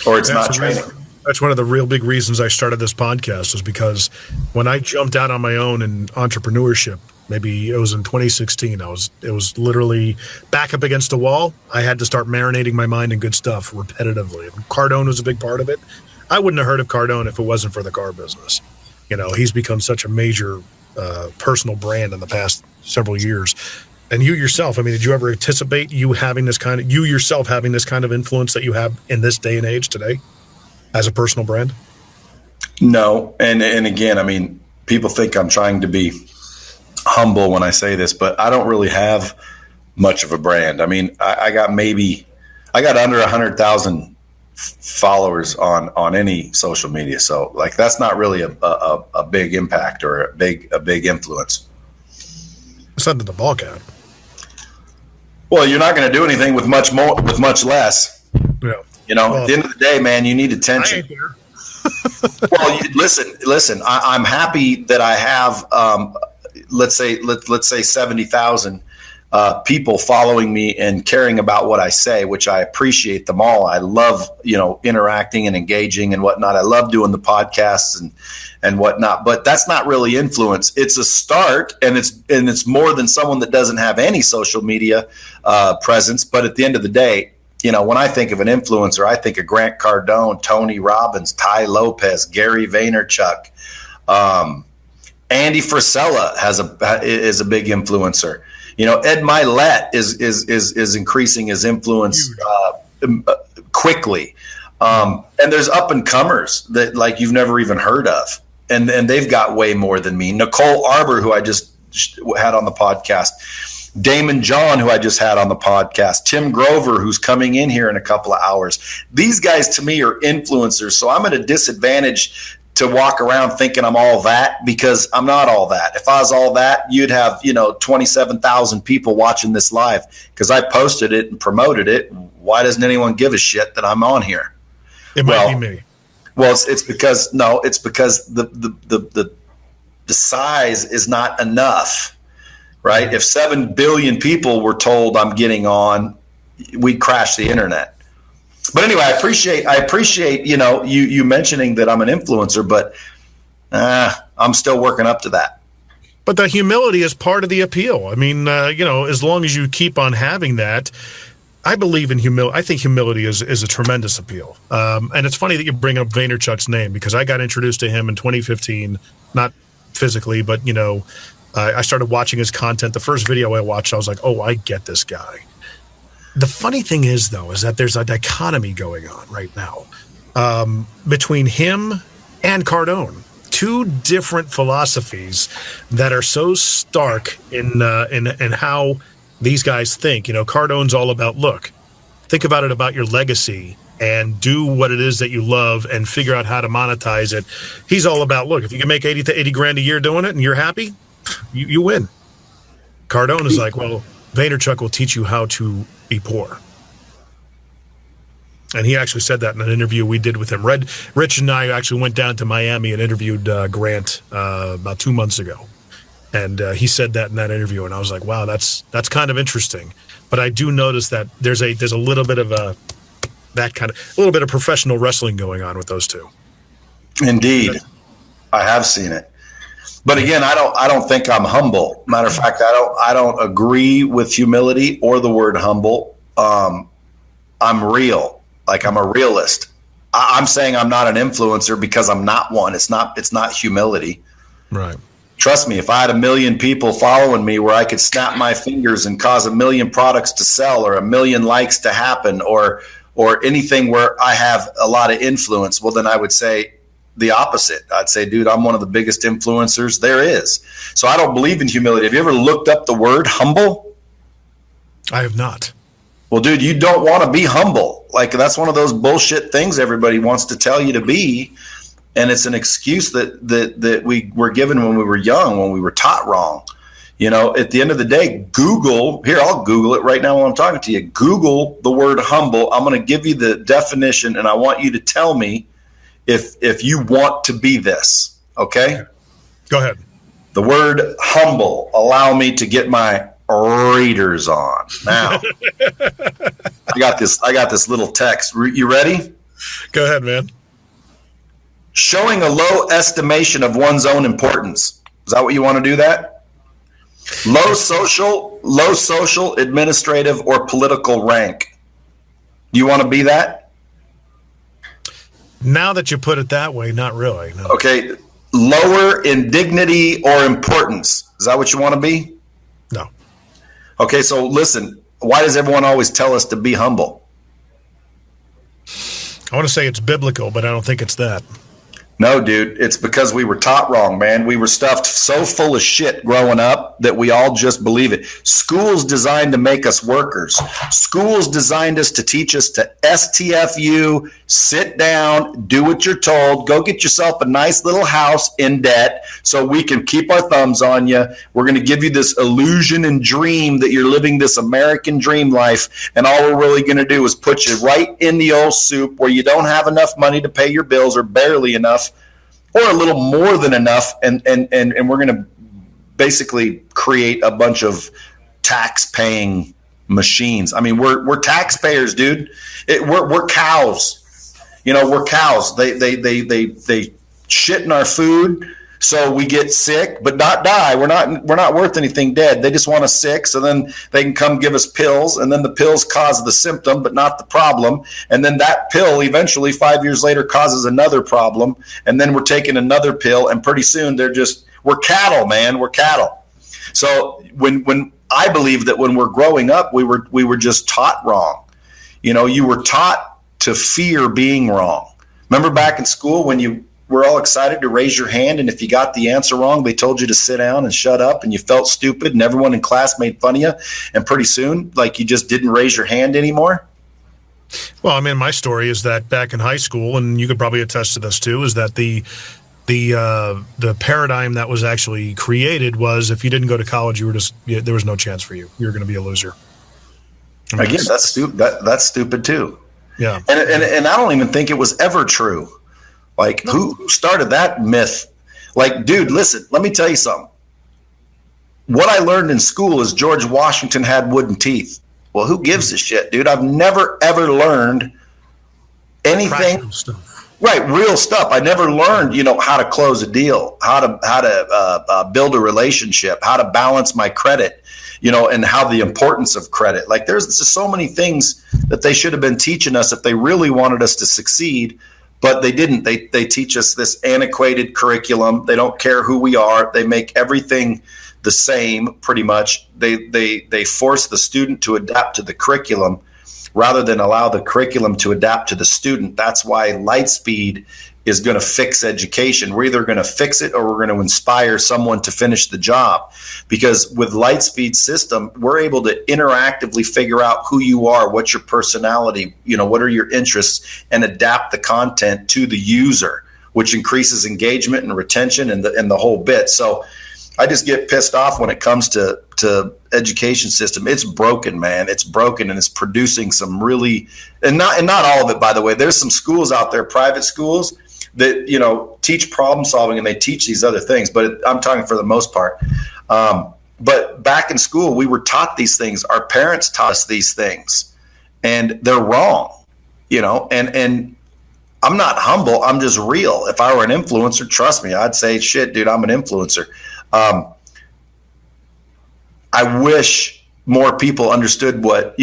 or it's not training. That's one of the real big reasons I started this podcast, is because when I jumped out on my own in entrepreneurship, maybe it was in 2016, it was literally back up against the wall. I had to start marinating my mind in good stuff repetitively. Cardone was a big part of it. I wouldn't have heard of Cardone if it wasn't for the car business. You know, he's become such a major personal brand in the past several years. And you yourself, I mean, did you ever anticipate you yourself having this kind of influence that you have in this day and age today as a personal brand? No. And again, I mean, people think I'm trying to be humble when I say this, but I don't really have much of a brand. I mean, I got under 100,000 followers on any social media. So like, that's not really a big impact or a big influence. It's not the ball cap. Well, you're not going to do anything with much much less. Yeah. You know, at the end of the day, man, you need attention. I ain't here. Well, listen. I'm happy that I have, let's say 70,000 people following me and caring about what I say, which I appreciate them all. I love, you know, interacting and engaging and whatnot. I love doing the podcasts and whatnot, but that's not really influence. It's a start, and it's more than someone that doesn't have any social media presence. But at the end of the day, you know, when I think of an influencer, I think of Grant Cardone, Tony Robbins, Ty Lopez, Gary Vaynerchuk, Andy Frisella is a big influencer. You know, Ed Milet is increasing his influence quickly, and there's up and comers that like you've never even heard of, and they've got way more than me. Nicole Arbor, who I just had on the podcast. Daymond John, who I just had on the podcast, Tim Grover, who's coming in here in a couple of hours. These guys, to me, are influencers. So I'm at a disadvantage to walk around thinking I'm all that, because I'm not all that. If I was all that, you'd have, 27,000 people watching this live because I posted it and promoted it. why doesn't anyone give a shit that I'm on here? It might be me. Well, it's because the size is not enough, right? If 7 billion people were told I'm getting on, we'd crash the internet. But anyway, I appreciate you mentioning that I'm an influencer, but I'm still working up to that. But the humility is part of the appeal. I mean, as long as you keep on having that, I believe in humility. I think humility is a tremendous appeal. And it's funny that you bring up Vaynerchuk's name, because I got introduced to him in 2015, not physically, but, I started watching his content. The first video I watched, I was like, oh, I get this guy. The funny thing is, though, is that there's a dichotomy going on right now between him and Cardone. Two different philosophies that are so stark in how these guys think. Cardone's all about, look, think about it, about your legacy and do what it is that you love and figure out how to monetize it. He's all about, look, if you can make 80 to 80 grand a year doing it and you're happy, you win. Cardone is like, well, Vaynerchuk will teach you how to be poor. And he actually said that in an interview we did with him. Rich and I actually went down to Miami and interviewed Grant about 2 months ago. And he said that in that interview, and I was like, wow, that's kind of interesting. But I do notice that there's a little bit of a little bit of professional wrestling going on with those two. Indeed. I have seen it. But again, I don't think I'm humble. Matter of fact, I don't agree with humility or the word humble. I'm real. Like, I'm a realist. I'm saying I'm not an influencer because I'm not one. It's not humility. Right. Trust me, if I had 1 million people following me where I could snap my fingers and cause 1 million products to sell or 1 million likes to happen or anything where I have a lot of influence, well, then I would say the opposite. I'd say, dude, I'm one of the biggest influencers there is. So I don't believe in humility. Have you ever looked up the word humble? I have not. Well, dude, you don't want to be humble. Like, that's one of those bullshit things everybody wants to tell you to be. And it's an excuse that we were given when we were young, when we were taught wrong. At the end of the day, I'll Google it right now while I'm talking to you. Google the word humble. I'm going to give you the definition, and I want you to tell me if you want to be this. Okay? Go ahead. The word humble. Allow me to get my readers on. Now, I got this little text. You ready? Go ahead, man. Showing a low estimation of one's own importance. Is that what you want to do that? Low social, administrative, or political rank. Do you want to be that? Now that you put it that way, not really. No. Okay. Lower in dignity or importance. Is that what you want to be? No. Okay, so listen, why does everyone always tell us to be humble? I want to say it's biblical, but I don't think it's that. No, dude, it's because we were taught wrong, man. We were stuffed so full of shit growing up that we all just believe it. Schools designed to make us workers. Schools designed us to teach us to STFU, sit down, do what you're told, go get yourself a nice little house in debt so we can keep our thumbs on you. We're going to give you this illusion and dream that you're living this American dream life, and all we're really going to do is put you right in the old soup where you don't have enough money to pay your bills or barely enough, or a little more than enough, and we're going to basically create a bunch of tax-paying machines. I mean, we're taxpayers, dude. We're cows. We're cows. They shit in our food, so we get sick, but not die. We're not worth anything dead. They just want us sick, so then they can come give us pills, and then the pills cause the symptom, but not the problem. And then that pill eventually 5 years later causes another problem, and then we're taking another pill, and pretty soon we're cattle, man. We're cattle. So when I believe that when we're growing up, we were just taught wrong. You were taught to fear being wrong. Remember back in school when you were all excited to raise your hand, and if you got the answer wrong, they told you to sit down and shut up, and you felt stupid, and everyone in class made fun of you, and pretty soon, like, you just didn't raise your hand anymore? Well, I mean, my story is that back in high school, and you could probably attest to this too, is that the paradigm that was actually created was if you didn't go to college, there was no chance for you. You were going to be a loser. Again, that's stupid too. Yeah. And I don't even think it was ever true. Like, who started that myth? Like, dude, listen, let me tell you something. What I learned in school is George Washington had wooden teeth. Well, who gives a shit, dude? I've never, ever learned anything. Right, real stuff. I never learned, how to close a deal, how to build a relationship, how to balance my credit, and how the importance of credit. Like, there's just so many things that they should have been teaching us if they really wanted us to succeed, but they didn't. They teach us this antiquated curriculum. They don't care who we are. They make everything the same, pretty much. They force the student to adapt to the curriculum rather than allow the curriculum to adapt to the student. That's why Lightspeed is going to fix education. We're either going to fix it or we're going to inspire someone to finish the job. Because with Lightspeed's system, we're able to interactively figure out who you are, what's your personality, what are your interests, and adapt the content to the user, which increases engagement and retention and the whole bit. So I just get pissed off when it comes to education system. It's broken, man. It's broken, and it's producing some really, and not all of it, by the way. There's some schools out there, private schools, that teach problem solving, and they teach these other things. But I'm talking for the most part. But back in school, we were taught these things. Our parents taught us these things, and they're wrong. And I'm not humble. I'm just real. If I were an influencer, trust me, I'd say, shit, dude, I'm an influencer. I wish more people understood what,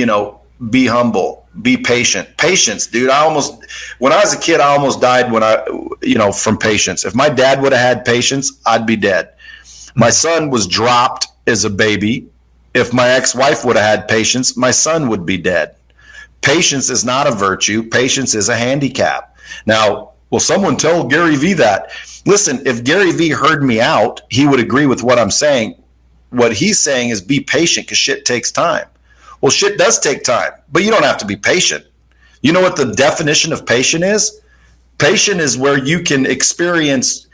be humble, be patient. Patience, dude. When I was a kid, I almost died from patience. If my dad would have had patience, I'd be dead. My son was dropped as a baby. If my ex-wife would have had patience, my son would be dead. Patience is not a virtue. Patience is a handicap. Now, will someone tell Gary Vee that? Listen, if Gary Vee heard me out, he would agree with what I'm saying. What he's saying is be patient because shit takes time. Well, shit does take time, but you don't have to be patient. You know what the definition of patient is? Patient is where you can experience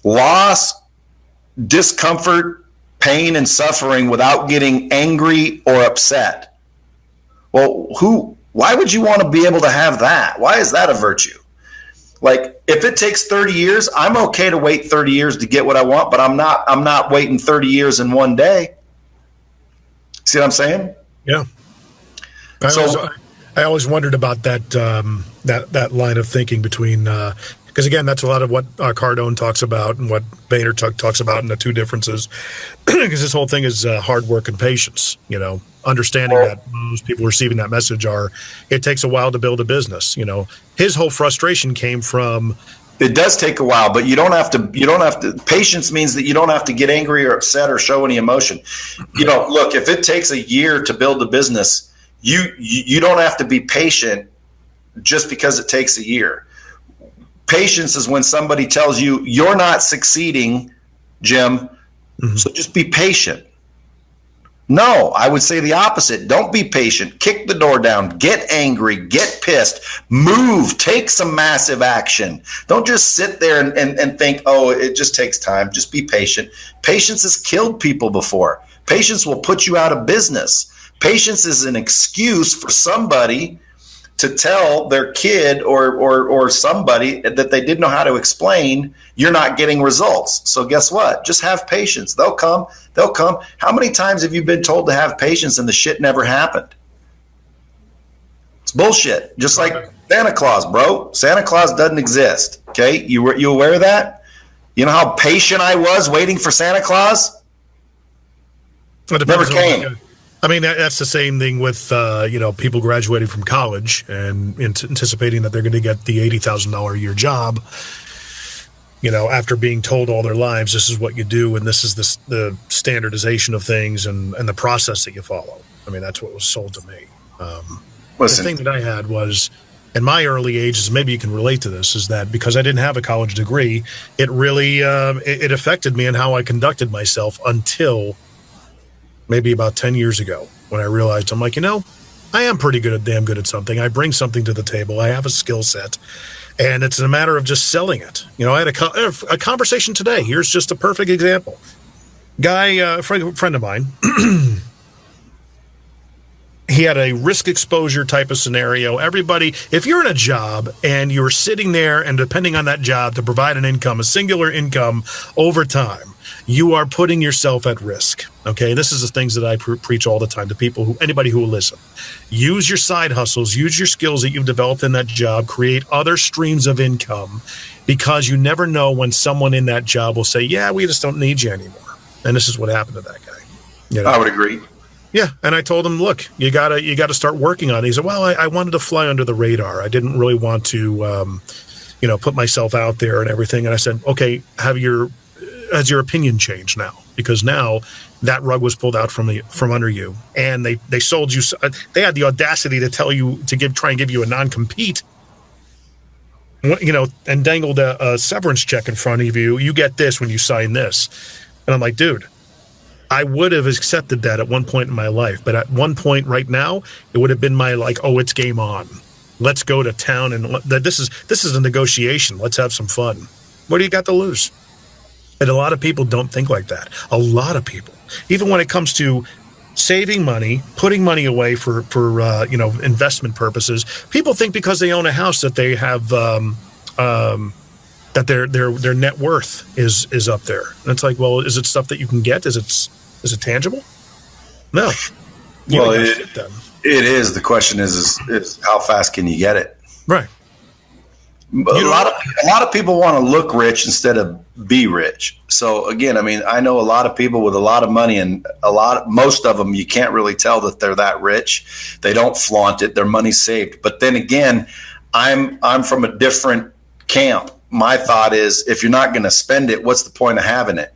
loss, discomfort, pain, and suffering without getting angry or upset. Well, why would you want to be able to have that? Why is that a virtue? Like, if it takes 30 years, I'm okay to wait 30 years to get what I want, but I'm not waiting 30 years in one day. See what I'm saying? Yeah. I always wondered about that that line of thinking between because again, that's a lot of what Cardone talks about and what Vaynerchuk talks about, and the two differences. Because this whole thing is hard work and patience. Understanding that most people receiving that message it takes a while to build a business. His whole frustration came from. It does take a while, but you don't have to. Patience means that you don't have to get angry or upset or show any emotion. Look, if it takes a year to build a business, you don't have to be patient just because it takes a year. Patience is when somebody tells you you're not succeeding, Jim, so just be patient. No, I would say the opposite. Don't be patient. Kick the door down. Get angry. Get pissed. Move. Take some massive action. Don't just sit there and think, oh, it just takes time. Just be patient. Patience has killed people before. Patience will put you out of business. Patience is an excuse for somebody to tell their kid or somebody that they didn't know how to explain, you're not getting results. So guess what? Just have patience. They'll come. How many times have you been told to have patience and the shit never happened? It's bullshit. Just like Santa Claus, bro. Santa Claus doesn't exist. Okay? You aware of that? You know how patient I was waiting for Santa Claus? Never came. I mean, that's the same thing with, people graduating from college and anticipating that they're going to get the $80,000 a year job, after being told all their lives, this is what you do, and this is the standardization of things and the process that you follow. I mean, that's what was sold to me. The thing that I had was, in my early ages, maybe you can relate to this, is that because I didn't have a college degree, it really it affected me and how I conducted myself until maybe about 10 years ago, when I realized, I'm like, I am damn good at something. I bring something to the table. I have a skill set, and it's a matter of just selling it. I had a conversation today. Here's just a perfect example. Guy, a friend of mine, He had a risk exposure type of scenario. Everybody, if you're in a job and you're sitting there and depending on that job to provide an income, a singular income over time, you are putting yourself at risk. Okay, this is the things that I preach all the time to people, anybody who will listen. Use your side hustles, use your skills that you've developed in that job, create other streams of income, because you never know when someone in that job will say, yeah, we just don't need you anymore. And this is what happened to that guy. You know? I would agree. Yeah, and I told him, look, you gotta start working on it. He said, well, I wanted to fly under the radar. I didn't really want to, put myself out there and everything. And I said, okay, has your opinion changed now? Because now that rug was pulled out from under you, and they sold you. They had the audacity to tell you to try and give you a non-compete, and dangled a severance check in front of you. You get this when you sign this, and I'm like, dude. I would have accepted that at one point in my life, but at one point right now, it would have been my it's game on. Let's go to town, and this is a negotiation. Let's have some fun. What do you got to lose? And a lot of people don't think like that. A lot of people, even when it comes to saving money, putting money away for investment purposes, people think because they own a house that they have that their net worth is up there. And it's like, well, is it stuff that you can get? Is it tangible? No. Well, it is. The question is how fast can you get it? Right. A lot of people want to look rich instead of be rich. So again, I mean, I know a lot of people with a lot of money, and most of them, you can't really tell that they're that rich. They don't flaunt it. Their money's saved. But then again, I'm from a different camp. My thought is, if you're not going to spend it, what's the point of having it?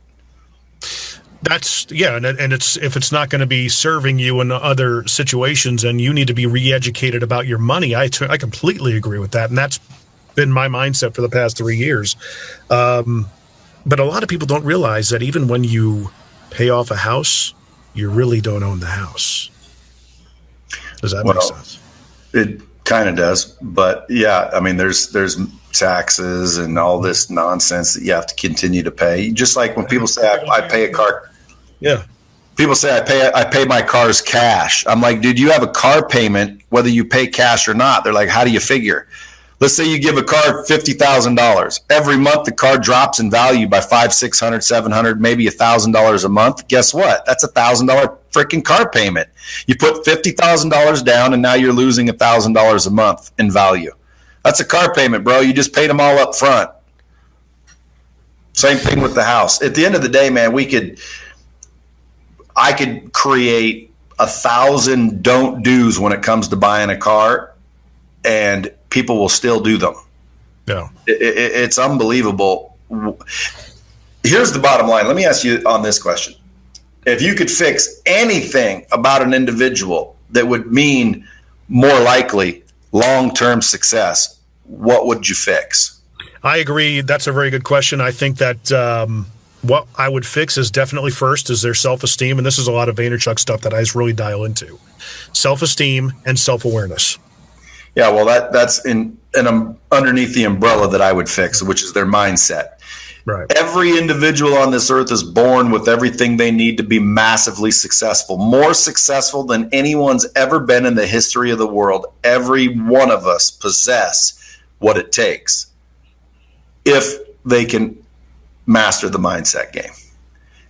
And if it's not going to be serving you in other situations, and you need to be re-educated about your money, I completely agree with that, and that's been my mindset for the past 3 years. But a lot of people don't realize that even when you pay off a house, you really don't own the house. Does that make sense? It kind of does, but yeah, I mean, there's taxes and all this nonsense that you have to continue to pay. Just like when people say I pay a car. Yeah. People say I pay my cars cash. I'm like, dude, you have a car payment whether you pay cash or not. They're like, how do you figure? Let's say you give a car $50,000. Every month the car drops in value by $500, $600, $700, maybe $1,000 a month. Guess what? That's $1,000 freaking car payment. You put $50,000 down, and now you're losing $1,000 a month in value. That's a car payment, bro. You just paid them all up front. Same thing with the house. At the end of the day, man, I could create 1,000 don't do's when it comes to buying a car, and people will still do them. Yeah. It's unbelievable. Here's the bottom line. Let me ask you on this question. If you could fix anything about an individual that would mean more likely long-term success, what would you fix? I agree. That's a very good question. I think that what I would fix is definitely first is their self-esteem. And this is a lot of Vaynerchuk stuff that I just really dial into. Self-esteem and self-awareness. Yeah, well, that's underneath the umbrella that I would fix, which is their mindset. Right. Every individual on this earth is born with everything they need to be massively successful, more successful than anyone's ever been in the history of the world. Every one of us possess what it takes if they can master the mindset game.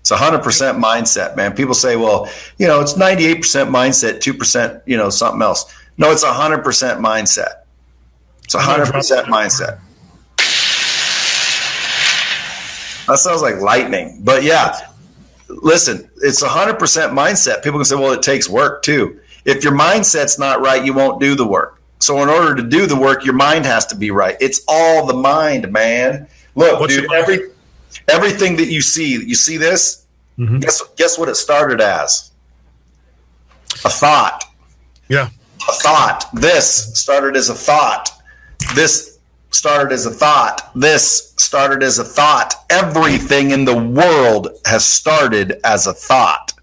It's 100% mindset, man. People say, well, it's 98% mindset, 2%, something else. No, it's 100% mindset. It's 100% mindset. That sounds like lightning. But yeah, listen, it's 100% mindset. People can say, well, it takes work too. If your mindset's not right, you won't do the work. So in order to do the work, your mind has to be right. It's all the mind, man. Look, dude, everything that you see this? Mm-hmm. Guess what it started as? A thought. Yeah. A thought. This started as a thought. This started as a thought. This started as a thought. Everything in the world has started as a thought.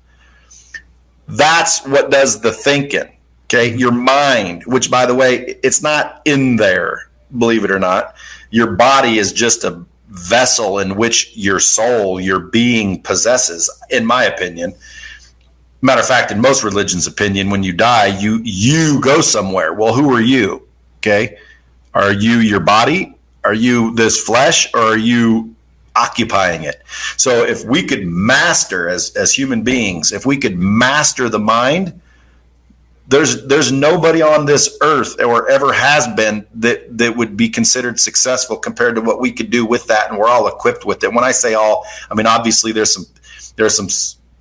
That's what does the thinking. Okay. Your mind, which by the way, it's not in there, believe it or not. Your body is just a vessel in which your soul, your being possesses, in my opinion. Matter of fact, in most religions' opinion, when you die, you go somewhere. Well, who are you? Okay. Are you your body? Are you this flesh, or are you occupying it? So if we could master as human beings, if we could master the mind, there's nobody on this earth or ever has been that would be considered successful compared to what we could do with that. And we're all equipped with it. When I say all, I mean, obviously there's some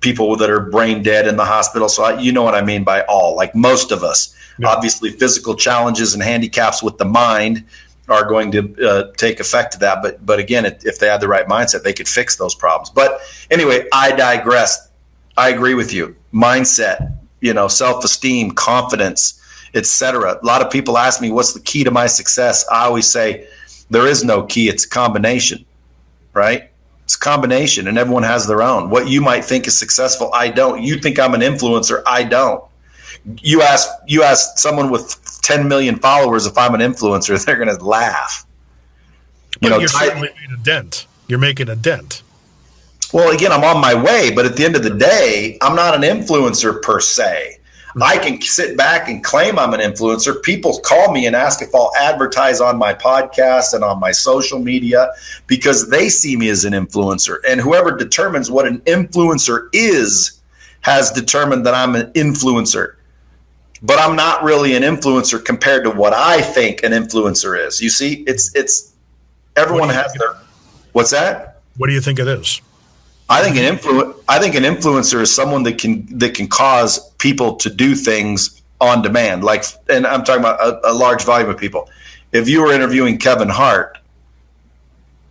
people that are brain dead in the hospital. So you know what I mean by all, like most of us. Yeah. Obviously physical challenges and handicaps with the mind are going to take effect to that. But again, if they had the right mindset, they could fix those problems. But anyway, I digress. I agree with you. Mindset, self-esteem, confidence, etc. A lot of people ask me, what's the key to my success? I always say there is no key. It's a combination, right? It's a combination, and everyone has their own. What you might think is successful, I don't. You think I'm an influencer, I don't. You ask someone with 10 million followers if I'm an influencer, they're going to laugh. You're certainly made a dent. You're making a dent. Well, again, I'm on my way, but at the end of the day, I'm not an influencer per se. Mm-hmm. I can sit back and claim I'm an influencer. People call me and ask if I'll advertise on my podcast and on my social media because they see me as an influencer. And whoever determines what an influencer is has determined that I'm an influencer. But I'm not really an influencer compared to what I think an influencer is. You see, it's everyone has their. What's that? What do you think it is? I think an influencer is someone that can cause people to do things on demand. Like, and I'm talking about a large volume of people. If you were interviewing Kevin Hart,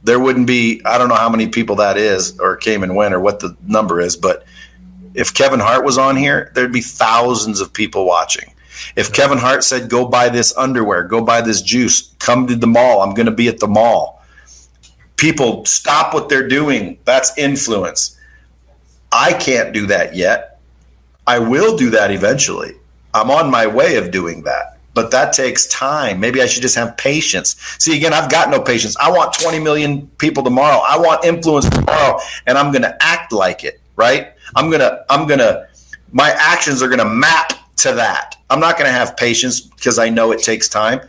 there wouldn't be, I don't know how many people that is or came and went or what the number is, but if Kevin Hart was on here, there'd be thousands of people watching. If Kevin Hart said, go buy this underwear, go buy this juice, come to the mall, I'm going to be at the mall. People stop what they're doing. That's influence. I can't do that yet. I will do that eventually. I'm on my way of doing that. But that takes time. Maybe I should just have patience. See, again, I've got no patience. I want 20 million people tomorrow. I want influence tomorrow, and I'm going to act like it, right? My actions are going to map to that. I'm not going to have patience because I know it takes time.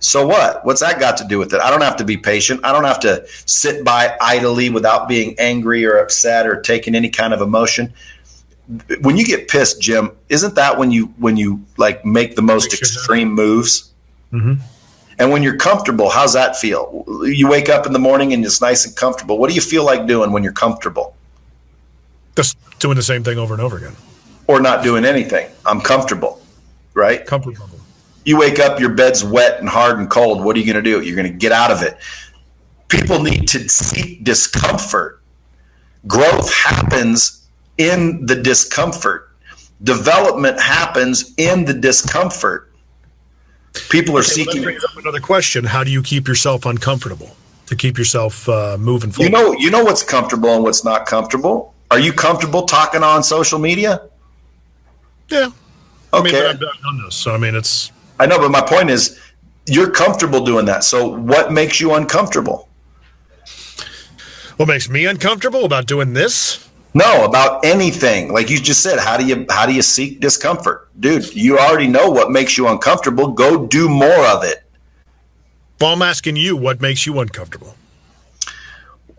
So what? What's that got to do with it? I don't have to be patient. I don't have to sit by idly without being angry or upset or taking any kind of emotion. When you get pissed, Jim, isn't that when you like make the most extreme moves? Mm-hmm. And when you're comfortable, how's that feel? You wake up in the morning and it's nice and comfortable. What do you feel like doing when you're comfortable? Just doing the same thing over and over again. Or not doing anything. I'm comfortable, right? Comfortable. You wake up, your bed's wet and hard and cold. What are you going to do? You're going to get out of it. People need to seek discomfort. Growth happens in the discomfort. Development happens in the discomfort. People are seeking. That brings up another question. How do you keep yourself uncomfortable to keep yourself moving forward? You know what's comfortable and what's not comfortable? Are you comfortable talking on social media? Yeah. Okay. I've done this. So, it's. I know, but my point is you're comfortable doing that. So what makes you uncomfortable? What makes me uncomfortable about doing this? No, about anything. Like you just said, how do you seek discomfort? Dude, you already know what makes you uncomfortable. Go do more of it. Well, I'm asking you, what makes you uncomfortable?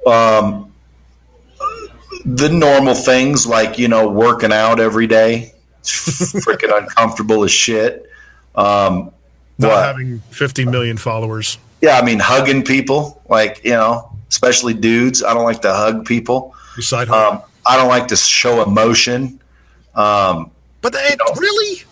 The normal things like, working out every day. It's freaking uncomfortable as shit. Not having 50 million followers. Yeah, hugging people, like, especially dudes. I don't like to hug people. I don't like to show emotion. But really?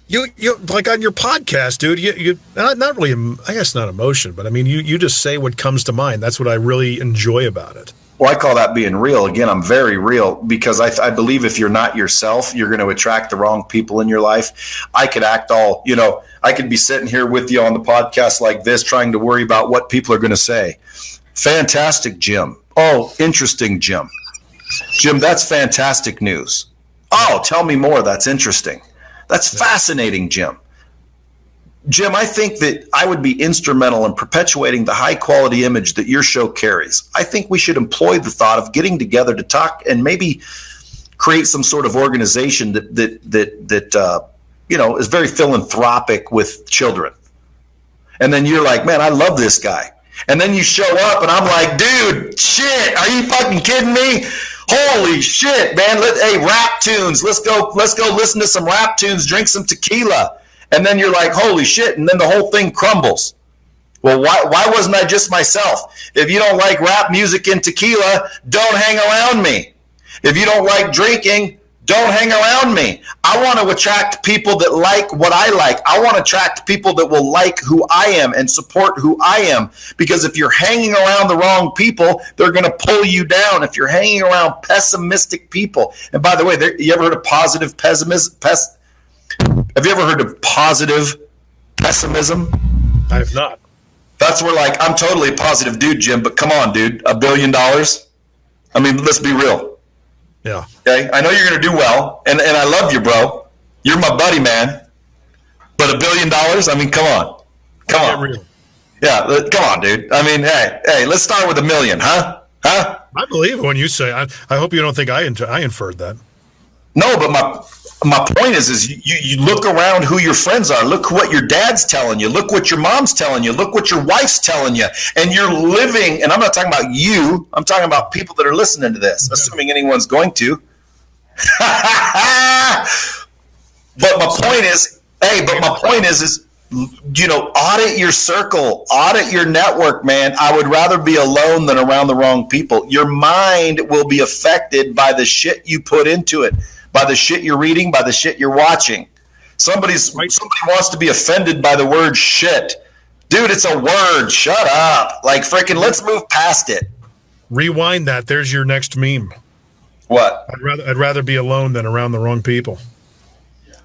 You like on your podcast, dude, you not really, I guess not emotion, but you just say what comes to mind. That's what I really enjoy about it. Well, I call that being real. Again, I'm very real because I believe if you're not yourself, you're going to attract the wrong people in your life. I could act all, I could be sitting here with you on the podcast like this, trying to worry about what people are going to say. Fantastic, Jim. Oh, interesting, Jim. Jim, that's fantastic news. Oh, tell me more. That's interesting. That's fascinating, Jim. Jim, I think that I would be instrumental in perpetuating the high-quality image that your show carries. I think we should employ the thought of getting together to talk and maybe create some sort of organization that is very philanthropic with children. And then you're like, man, I love this guy. And then you show up and I'm like, dude, shit, are you fucking kidding me? Holy shit, man. Hey, rap tunes. Let's go listen to some rap tunes, drink some tequila. And then you're like, holy shit. And then the whole thing crumbles. Well, why wasn't I just myself? If you don't like rap music and tequila, don't hang around me. If you don't like drinking, don't hang around me. I want to attract people that like what I like. I want to attract people that will like who I am and support who I am. Because if you're hanging around the wrong people, they're going to pull you down. If you're hanging around pessimistic people. And by the way, you ever heard of positive pessimism? Have you ever heard of positive pessimism? I have not. That's where, like, I'm totally a positive dude, Jim, but come on, dude, $1 billion? I mean, let's be real. Yeah. Okay. I know you're going to do well, and I love you, bro. You're my buddy, man. But $1 billion? I mean, come on. Come on. Real. Yeah, come on, dude. I mean, hey, let's start with $1 million, huh? Huh? I believe it when you say. I hope you don't think I inferred that. No, but my point is you look around who your friends are. Look what your dad's telling you. Look what your mom's telling you. Look what your wife's telling you. And you're living, and I'm not talking about you. I'm talking about people that are listening to this, assuming anyone's going to. But my point is, audit your circle, audit your network, man. I would rather be alone than around the wrong people. Your mind will be affected by the shit you put into it. By the shit you're reading, by the shit you're watching. Somebody wants to be offended by the word shit. Dude, it's a word. Shut up. Like, freaking, let's move past it. Rewind that. There's your next meme. What? I'd rather be alone than around the wrong people.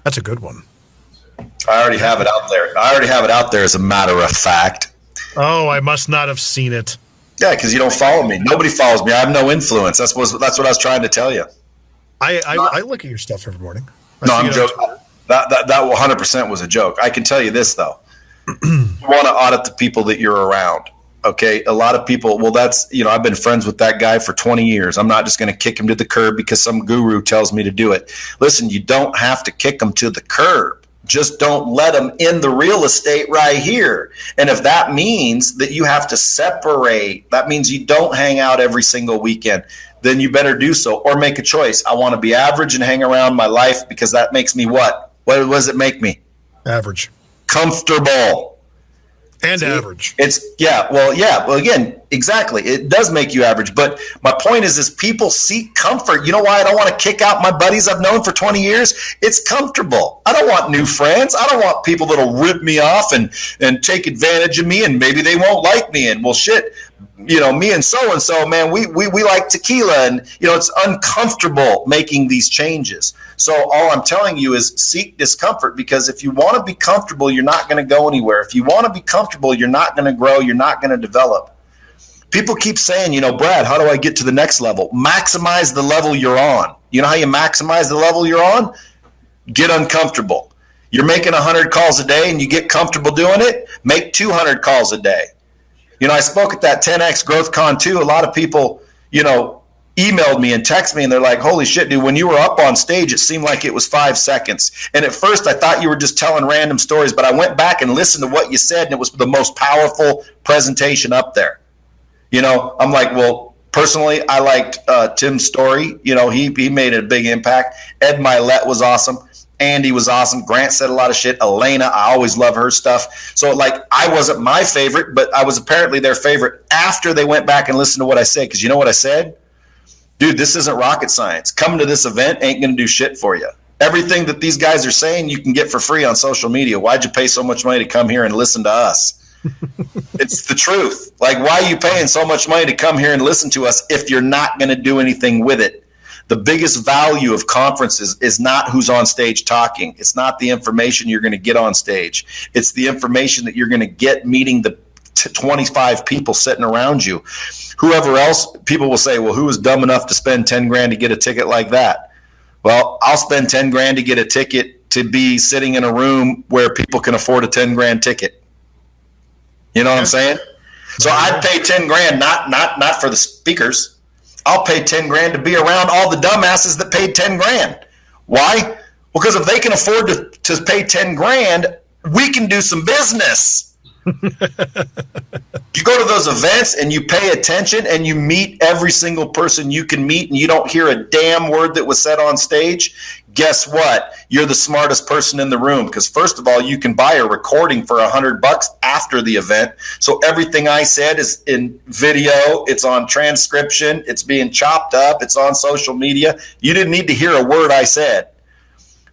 That's a good one. I already have it out there as a matter of fact. Oh, I must not have seen it. Yeah, because you don't follow me. Nobody follows me. I have no influence. That's what I was trying to tell you. I look at your stuff every morning. I'm joking. That 100% was a joke. I can tell you this, though. You want to audit the people that you're around. Okay, a lot of people, well, that's, I've been friends with that guy for 20 years. I'm not just going to kick him to the curb because some guru tells me to do it. Listen, you don't have to kick him to the curb. Just don't let them in the real estate right here. And if that means that you have to separate, that means you don't hang out every single weekend, then you better do so or make a choice. I want to be average and hang around my life because that makes me what? What does it make me? Average. Comfortable. And average. Well, again, exactly. It does make you average. But my point is people seek comfort. You know why I don't want to kick out my buddies I've known for 20 years? It's comfortable. I don't want new friends. I don't want people that'll rip me off and take advantage of me, and maybe they won't like me. And, well, shit, me and so-and-so, man, we like tequila. And, it's uncomfortable making these changes. So all I'm telling you is seek discomfort, because if you want to be comfortable, you're not going to go anywhere. If you want to be comfortable, you're not going to grow. You're not going to develop. People keep saying, Brad, how do I get to the next level? Maximize the level you're on. You know how you maximize the level you're on? Get uncomfortable. You're making 100 calls a day and you get comfortable doing it, make 200 calls a day. I spoke at that 10X Growth Con too. A lot of people, emailed me and texted me, and they're like, holy shit, dude, when you were up on stage, it seemed like it was 5 seconds. And at first I thought you were just telling random stories, but I went back and listened to what you said, and it was the most powerful presentation up there. I'm like, well, personally, I liked Tim's story. He made a big impact. Ed Milet was awesome. Andy was awesome. Grant said a lot of shit. Elena, I always love her stuff. So, I wasn't my favorite, but I was apparently their favorite after they went back and listened to what I said. Because you know what I said? Dude, this isn't rocket science. Coming to this event ain't going to do shit for you. Everything that these guys are saying, you can get for free on social media. Why'd you pay so much money to come here and listen to us? It's the truth. Why are you paying so much money to come here and listen to us if you're not going to do anything with it? The biggest value of conferences is not who's on stage talking. It's not the information you're going to get on stage. It's the information that you're going to get meeting the 25 people sitting around you. Whoever else, people will say, well, who was dumb enough to spend 10 grand to get a ticket like that? Well, I'll spend 10 grand to get a ticket to be sitting in a room where people can afford a 10 grand ticket. You know what I'm saying? So I'd pay 10 grand, not for the speakers. I'll pay 10 grand to be around all the dumbasses that paid 10 grand. Why? Because if they can afford to pay 10 grand, we can do some business. You go to those events and you pay attention and you meet every single person you can meet and you don't hear a damn word that was said on stage. Guess what? You're the smartest person in the room, because first of all, you can buy a recording for $100 after the event. So everything I said is in video, it's on transcription, it's being chopped up, it's on social media. You didn't need to hear a word I said.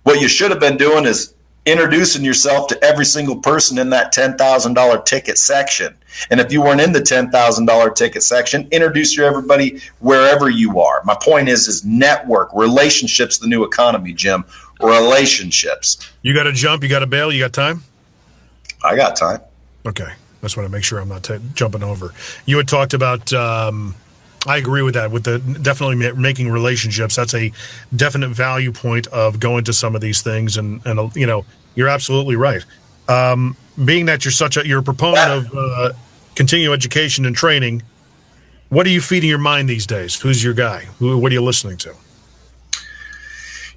What you should have been doing is introducing yourself to every single person in that $10,000 ticket section. And if you weren't in the $10,000 ticket section, introduce everybody wherever you are. My point is network. Relationships, the new economy, Jim. Relationships. You got to jump. You got to bail. You got time? I got time. Okay. I just want to make sure I'm not jumping over. You had talked about, I agree with that, with the definitely making relationships. That's a definite value point of going to some of these things. And you know, you're absolutely right. Being that you're a proponent of continuing education and training, what are you feeding your mind these days? Who's your guy? What are you listening to?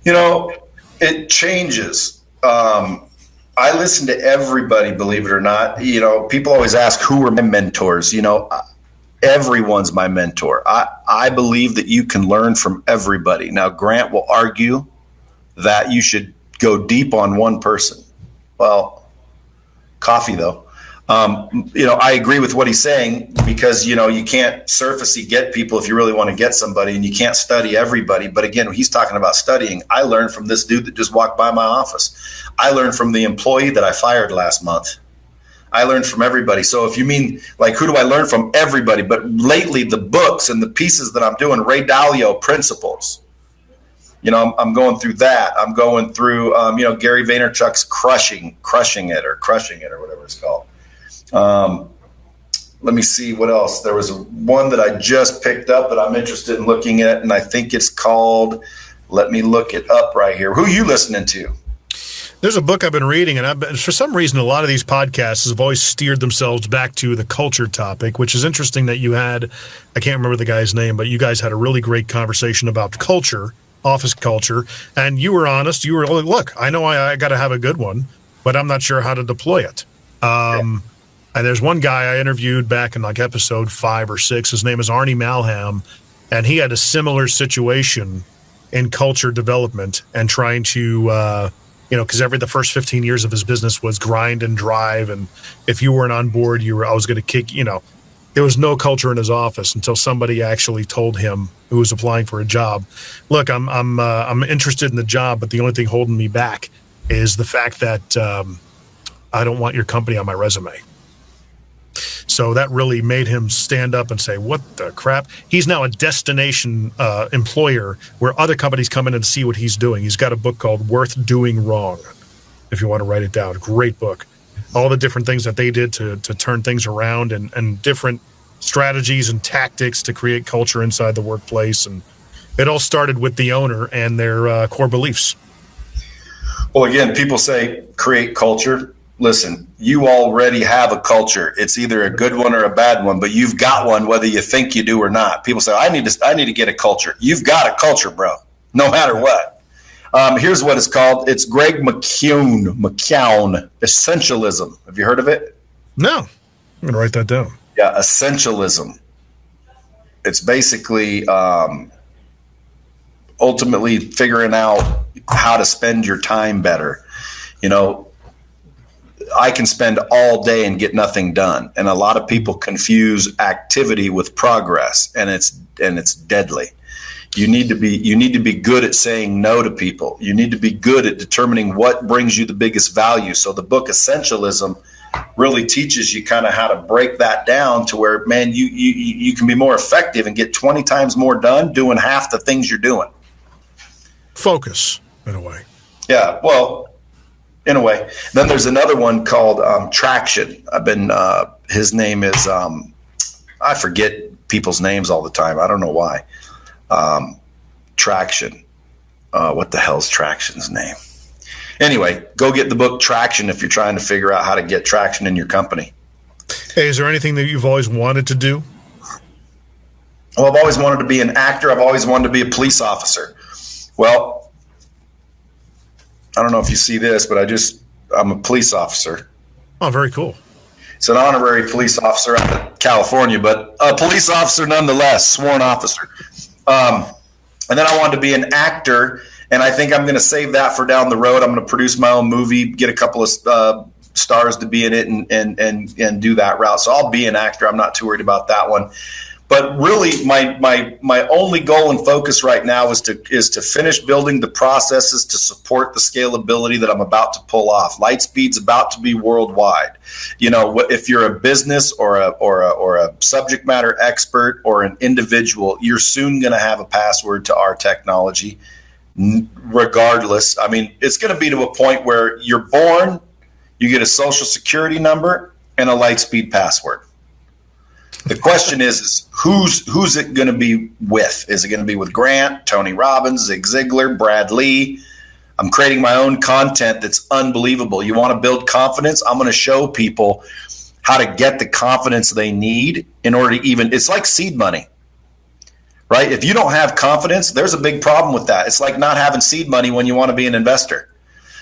You know, it changes. I listen to everybody, believe it or not. You know, people always ask, who are my mentors? You know, everyone's my mentor. I believe that you can learn from everybody. Now, Grant will argue that you should go deep on one person. Well, coffee, though. You know, I agree with what he's saying, because, you know, you can't surfacey get people if you really want to get somebody, and you can't study everybody. But again, he's talking about studying. I learned from this dude that just walked by my office. I learned from the employee that I fired last month. I learned from everybody. So if you mean, like, who do I learn from? Everybody. But lately, the books and the pieces that I'm doing, Ray Dalio Principles, you know, I'm going through that. I'm going through, you know, Gary Vaynerchuk's crushing it or whatever it's called. Let me see what else. There was one that I just picked up that I'm interested in looking at, and I think it's called, let me look it up right here. Who are you listening to? There's a book I've been reading, and for some reason, a lot of these podcasts have always steered themselves back to the culture topic, which is interesting that you had, I can't remember the guy's name, but you guys had a really great conversation about culture, office culture, and you were honest. You were like, look, I know I got to have a good one, but I'm not sure how to deploy it. And there's one guy I interviewed back in like episode 5 or 6. His name is Arnie Malham, and he had a similar situation in culture development and trying to, you know, because the first 15 years of his business was grind and drive, and if you weren't on board, I was going to kick. You know, there was no culture in his office until somebody actually told him, who was applying for a job, look, I'm interested in the job, but the only thing holding me back is the fact that I don't want your company on my resume. So that really made him stand up and say, what the crap? He's now a destination employer where other companies come in and see what he's doing. He's got a book called Worth Doing Wrong, if you want to write it down. Great book. All the different things that they did to turn things around, and different strategies and tactics to create culture inside the workplace. And it all started with the owner and their core beliefs. Well, again, people say create culture. Listen, you already have a culture. It's either a good one or a bad one, but you've got one whether you think you do or not. People say, I need to get a culture. You've got a culture, bro, no matter what. Here's what it's called. It's Greg McKeown, Essentialism. Have you heard of it? No. I'm going to write that down. Yeah, Essentialism. It's basically ultimately figuring out how to spend your time better. You know, I can spend all day and get nothing done. And a lot of people confuse activity with progress, and it's deadly. You need to be good at saying no to people. You need to be good at determining what brings you the biggest value. So the book Essentialism really teaches you kind of how to break that down to where, man, you can be more effective and get 20 times more done doing half the things you're doing. Focus, in a way. Yeah, well, in a way. Then there's another one called Traction. His name is, I forget people's names all the time. I don't know why. Traction. What the hell's Traction's name? Anyway, go get the book Traction if you're trying to figure out how to get traction in your company. Hey, is there anything that you've always wanted to do? Well, I've always wanted to be an actor. I've always wanted to be a police officer. Well, I don't know if you see this, but I'm a police officer. Oh, very cool. It's an honorary police officer out of California, but a police officer nonetheless, sworn officer. And then I wanted to be an actor, and I think I'm going to save that for down the road. I'm going to produce my own movie, get a couple of stars to be in it, and do that route. So I'll be an actor. I'm not too worried about that one. But really, my only goal and focus right now is to finish building the processes to support the scalability that I'm about to pull off. Lightspeed's about to be worldwide. You know, if you're a business or a subject matter expert or an individual, you're soon going to have a password to our technology. Regardless, I mean, it's going to be to a point where you're born, you get a social security number and a Lightspeed password. The question is who's it going to be with? Is it going to be with Grant, Tony Robbins, Zig Ziglar, Brad Lee? I'm creating my own content that's unbelievable. You want to build confidence? I'm going to show people how to get the confidence they need in order to it's like seed money, right? If you don't have confidence, there's a big problem with that. It's like not having seed money when you want to be an investor.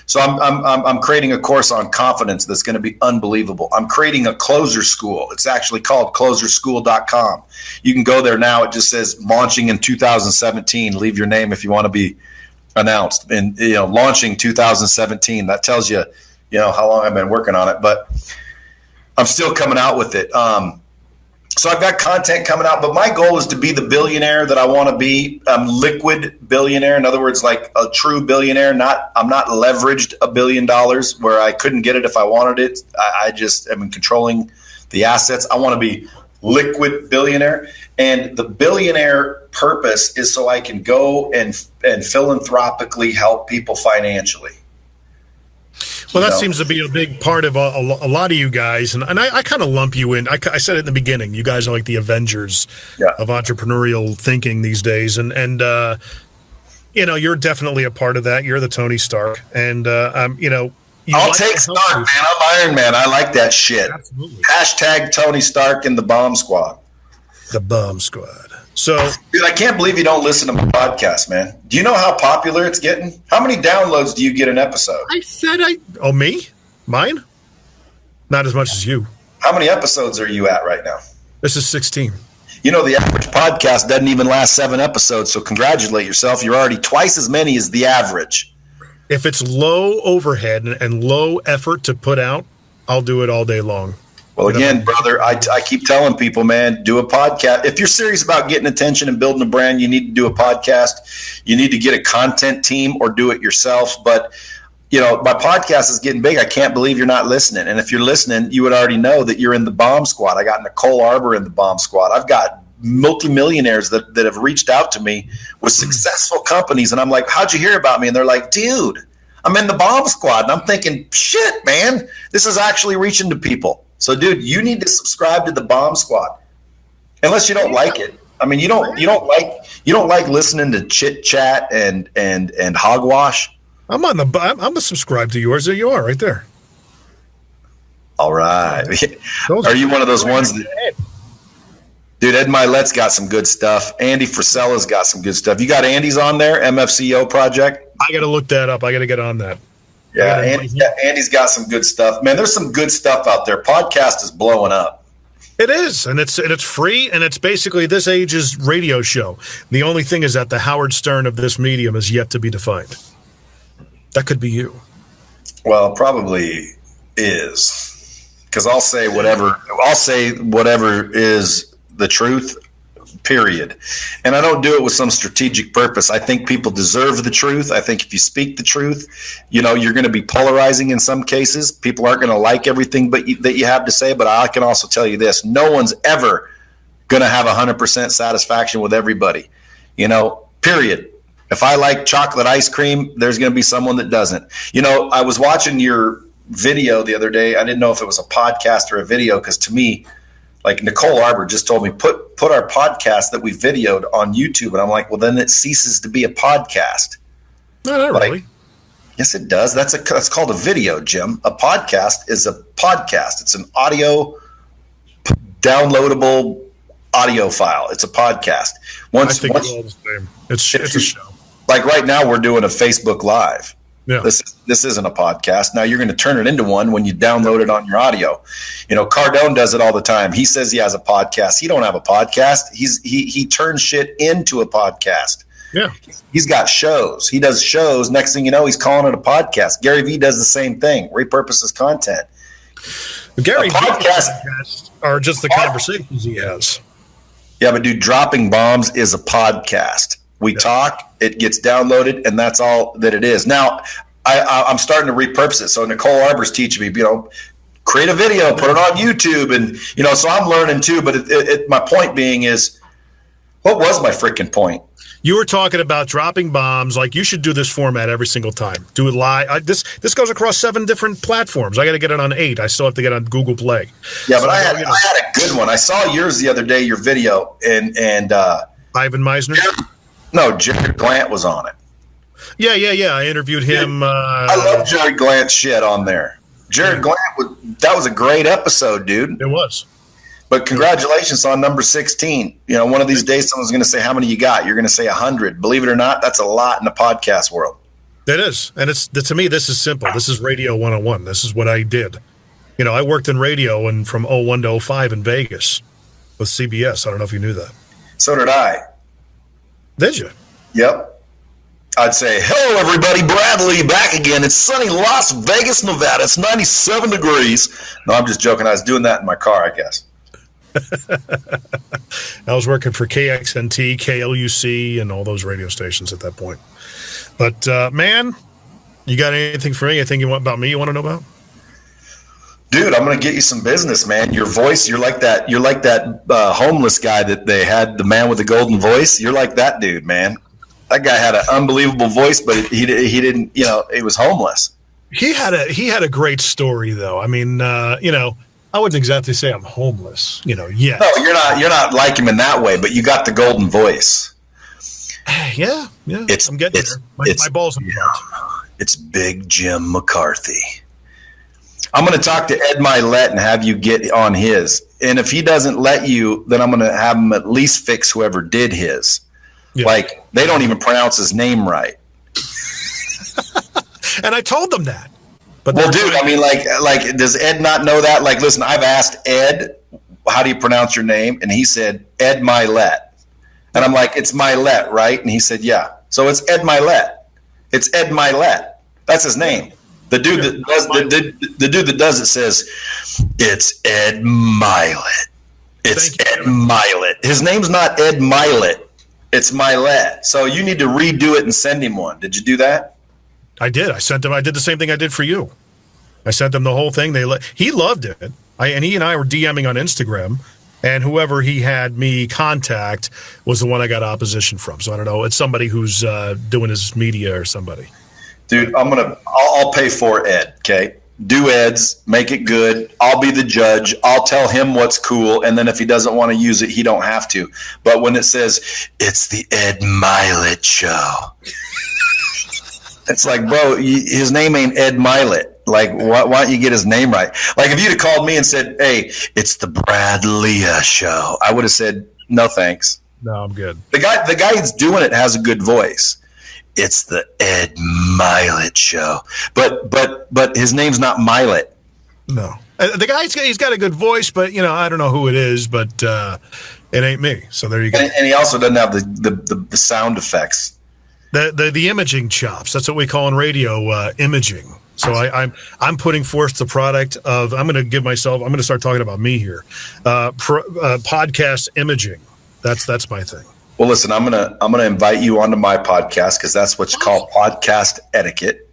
So I'm creating a course on confidence that's going to be unbelievable. I'm creating a closer school. It's actually called closerschool.com. You can go there now. It just says launching in 2017. Leave your name if you want to be announced. And launching 2017. That tells you, how long I've been working on it. But I'm still coming out with it. So I've got content coming out, but my goal is to be the billionaire that I want to be. I'm liquid billionaire. In other words, like a true billionaire. I'm not leveraged $1 billion where I couldn't get it if I wanted it. I just am controlling the assets. I want to be liquid billionaire. And the billionaire purpose is so I can go and philanthropically help people financially. Well, that seems to be a big part of a lot of you guys, and I kind of lump you in. I said it in the beginning. You guys are like the Avengers of entrepreneurial thinking these days, and you're definitely a part of that. You're the Tony Stark, and I'll take Stark, man. I'm Iron Man. I like that shit. Absolutely. # Tony Stark and the Bomb Squad. The Bomb Squad. So, dude, I can't believe you don't listen to my podcast, man. Do you know how popular it's getting? How many downloads do you get an episode? Me? Mine? Not as much as you. How many episodes are you at right now? This is 16. The average podcast doesn't even last 7 episodes, so congratulate yourself. You're already twice as many as the average. If it's low overhead and low effort to put out, I'll do it all day long. Well, again, brother, I keep telling people, man, do a podcast. If you're serious about getting attention and building a brand, you need to do a podcast. You need to get a content team or do it yourself. But, my podcast is getting big. I can't believe you're not listening. And if you're listening, you would already know that you're in the Bomb Squad. I got Nicole Arbor in the Bomb Squad. I've got multimillionaires that have reached out to me with successful companies. And I'm like, how'd you hear about me? And they're like, dude, I'm in the Bomb Squad. And I'm thinking, shit, man, this is actually reaching to people. So, dude, you need to subscribe to the Bomb Squad, unless you don't like it. I mean, you don't like listening to chit chat and hogwash. I'm subscribed to yours. There you are, right there. All right. Are you one of those ones that? Dude, Ed Milet's got some good stuff. Andy Frisella's got some good stuff. You got Andy's on there, MFCO Project. I got to look that up. I got to get on that. Yeah, Andy's got some good stuff. Man, there's some good stuff out there. Podcast is blowing up. It is, and it's free, and it's basically this age's radio show. The only thing is that the Howard Stern of this medium is yet to be defined. That could be you. Well, probably is, because I'll say whatever is the truth. Period. And I don't do it with some strategic purpose. I think people deserve the truth. I think if you speak the truth, you're going to be polarizing in some cases. People aren't going to like everything that you have to say. But I can also tell you this: no one's ever going to have 100% satisfaction with everybody. Period. If I like chocolate ice cream, there's going to be someone that doesn't. I was watching your video the other day. I didn't know if it was a podcast or a video, because to me, like Nicole Arbor just told me, put our podcast that we videoed on YouTube. And I'm like, well, then it ceases to be a podcast. No, not really. Yes, it does. That's called a video, Jim. A podcast is a podcast. It's an audio downloadable audio file. It's a podcast. I think it's all the same. It's a show. Like right now, we're doing a Facebook Live. Yeah. This isn't a podcast. Now you're going to turn it into one when you download it on your audio. Cardone does it all the time. He says he has a podcast. He don't have a podcast. He turns shit into a podcast. Yeah. He's got shows. He does shows. Next thing you know, he's calling it a podcast. Gary Vee does the same thing. Repurposes content. Gary Vee podcasts are just the conversations he has. Yeah, but dude, Dropping Bombs is a podcast. We talk, it gets downloaded, and that's all that it is. Now, I'm starting to repurpose it. So Nicole Arbor's teaching me, create a video, put it on YouTube, and so I'm learning too. But my point being is, what was my freaking point? You were talking about dropping bombs. Like, you should do this format every single time. Do it live. This goes across 7 different platforms. I got to get it on 8. I still have to get it on Google Play. Yeah, but I had a good one. I saw yours the other day, your video, and Ivan Meisner. No, Jared Glant was on it. Yeah. I interviewed him. I love Jared Glant's shit on there. Jared Glant, that was a great episode, dude. It was. But congratulations on number 16. One of these days someone's going to say, how many you got? You're going to say 100. Believe it or not, that's a lot in the podcast world. It is. And to me, this is simple. This is radio 101. This is what I did. I worked in radio from 01 to 05 in Vegas with CBS. I don't know if you knew that. So did I. Did you? Yep. I'd say, hello, everybody. Bradley back again. It's sunny Las Vegas, Nevada. It's 97 degrees. No, I'm just joking. I was doing that in my car, I guess. I was working for KXNT, KLUC, and all those radio stations at that point. But, man, you got anything for me? Anything you want about me you want to know about? Dude, I'm going to get you some business, man. Your voice, you're like that homeless guy that they had, the man with the golden voice. You're like that dude, man. That guy had an unbelievable voice, but he didn't, he was homeless. He had a great story, though. I mean, I wouldn't exactly say I'm homeless, yet. No, you're not like him in that way, but you got the golden voice. Yeah. I'm getting there. My balls in the butt. It's Big Jim McCarthy. I'm going to talk to Ed Milet and have you get on his. And if he doesn't let you, then I'm going to have him at least fix whoever did his. Yeah. Like, they don't even pronounce his name right. And I told them that. But well, dude, I mean, like, does Ed not know that? Like, listen, I've asked Ed, how do you pronounce your name? And he said, Ed Milet. And I'm like, it's Milet, right? And he said, yeah. So it's Ed Milet. It's Ed Milet. That's his name. The dude that does the dude that does it says, it's Ed Milet. It's Ed Milet. His name's not Ed Milet. It's Milet. So you need to redo it and send him one. Did you do that? I did. I sent him. I did the same thing I did for you. I sent him the whole thing. He loved it. And he and I were DMing on Instagram, and whoever he had me contact was the one I got opposition from. So I don't know. It's somebody who's doing his media or somebody. Dude, I'll pay for Ed. Okay, do Ed's, make it good. I'll be the judge. I'll tell him what's cool, and then if he doesn't want to use it, he don't have to. But when it says it's the Ed Milet Show. It's like, bro, his name ain't Ed Milet. Like, why don't you get his name right? Like, if you'd have called me and said, hey, it's the Brad Lea Show, I would have said, no, thanks. No, I'm good. The guy that's doing it has a good voice. It's the Ed Milet Show. But his name's not Milet. No. The guy's he's got a good voice, but, I don't know who it is, but it ain't me. So there you go. And he also doesn't have the sound effects. The imaging chops. That's what we call in radio imaging. So I'm putting forth the product of I'm going to start talking about me here. Podcast imaging. That's my thing. Well, listen, I'm gonna invite you onto my podcast because that's what you call podcast etiquette.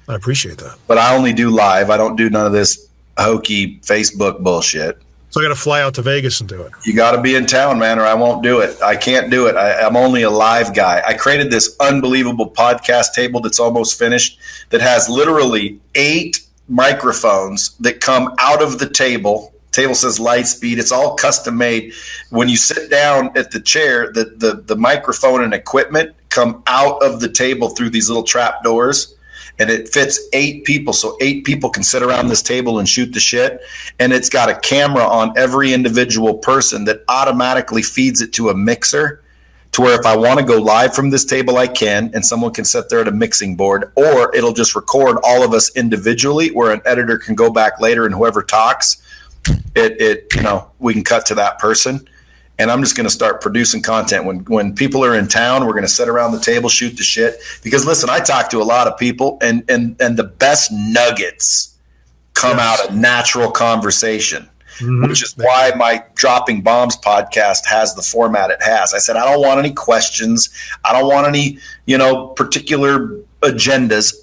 I appreciate that. But I only do live. I don't do none of this hokey Facebook bullshit. So I got to fly out to Vegas and do it. You got to be in town, man, or I won't do it. I can't do it. I'm only a live guy. I created this unbelievable podcast table that's almost finished that has literally 8 microphones that come out of the table. Table says Lightspeed. It's all custom made. When you sit down at the chair, the microphone and equipment come out of the table through these little trap doors. and it fits 8 people. So 8 people can sit around this table and shoot the shit. And it's got a camera on every individual person that automatically feeds it to a mixer, to where if I want to go live from this table, I can, and someone can sit there at a mixing board, or it'll just record all of us individually where an editor can go back later, and whoever talks, we can cut to that person. And I'm just going to start producing content. When people are in town, we're going to sit around the table, shoot the shit. Because listen, I talk to a lot of people, and the best nuggets come out of natural conversation. Mm-hmm. Which is why my Dropping Bombs podcast has the format it has. I said, I don't want any questions. I don't want any, particular agendas.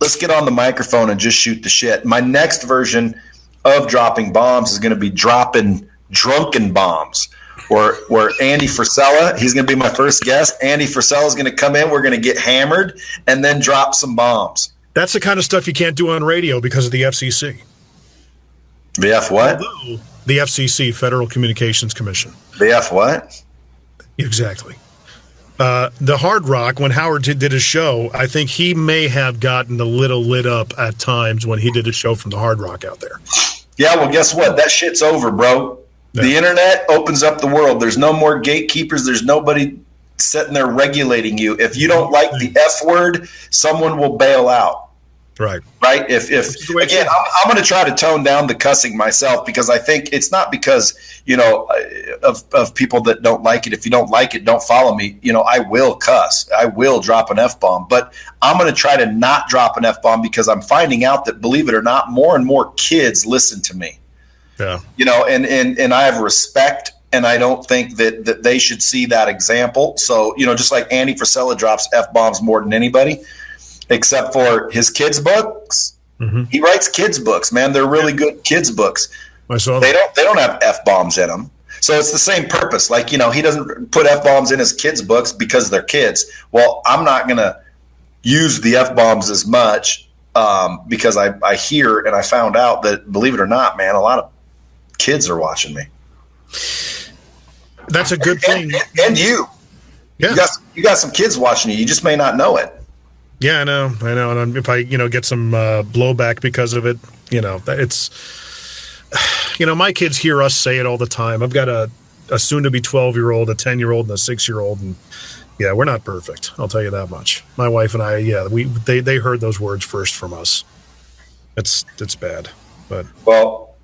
Let's get on the microphone and just shoot the shit. My next version of Dropping Bombs is going to be Dropping Drunken Bombs, where Andy Frisella, he's going to be my first guest. Andy Frisella is going to come in. We're going to get hammered and then drop some bombs. That's the kind of stuff you can't do on radio because of the FCC. The F what? Although the FCC, Federal Communications Commission. The F what? Exactly. The Hard Rock, when Howard did his show, I think he may have gotten a little lit up at times when he did a show from the Hard Rock out there. Yeah, well, guess what? That shit's over, bro. Yeah. The internet opens up the world. There's no more gatekeepers. There's nobody sitting there regulating you. If you don't like the F word, someone will bail out. Right. If again, I'm going to try to tone down the cussing myself, because I think it's not because, of people that don't like it. If you don't like it, don't follow me. I will cuss. I will drop an F-bomb, but I'm going to try to not drop an F-bomb, because I'm finding out that, believe it or not, more and more kids listen to me. Yeah. And I have respect, and I don't think that they should see that example. So, just like Andy Frisella drops F-bombs more than anybody, except for his kids' books. Mm-hmm. He writes kids' books, man. They're really good kids' books. I saw they don't have F-bombs in them. So it's the same purpose. Like, he doesn't put F-bombs in his kids' books because they're kids. Well, I'm not going to use the F-bombs as much because I hear, and I found out that, believe it or not, man, a lot of kids are watching me. That's a good thing. And you. Yeah. You got some kids watching you. You just may not know it. Yeah, I know. And if I, get some blowback because of it, it's, my kids hear us say it all the time. I've got a soon-to-be 12-year-old, a 10-year-old, and a 6-year-old, and yeah, we're not perfect. I'll tell you that much. My wife and I, they heard those words first from us. It's bad, but well,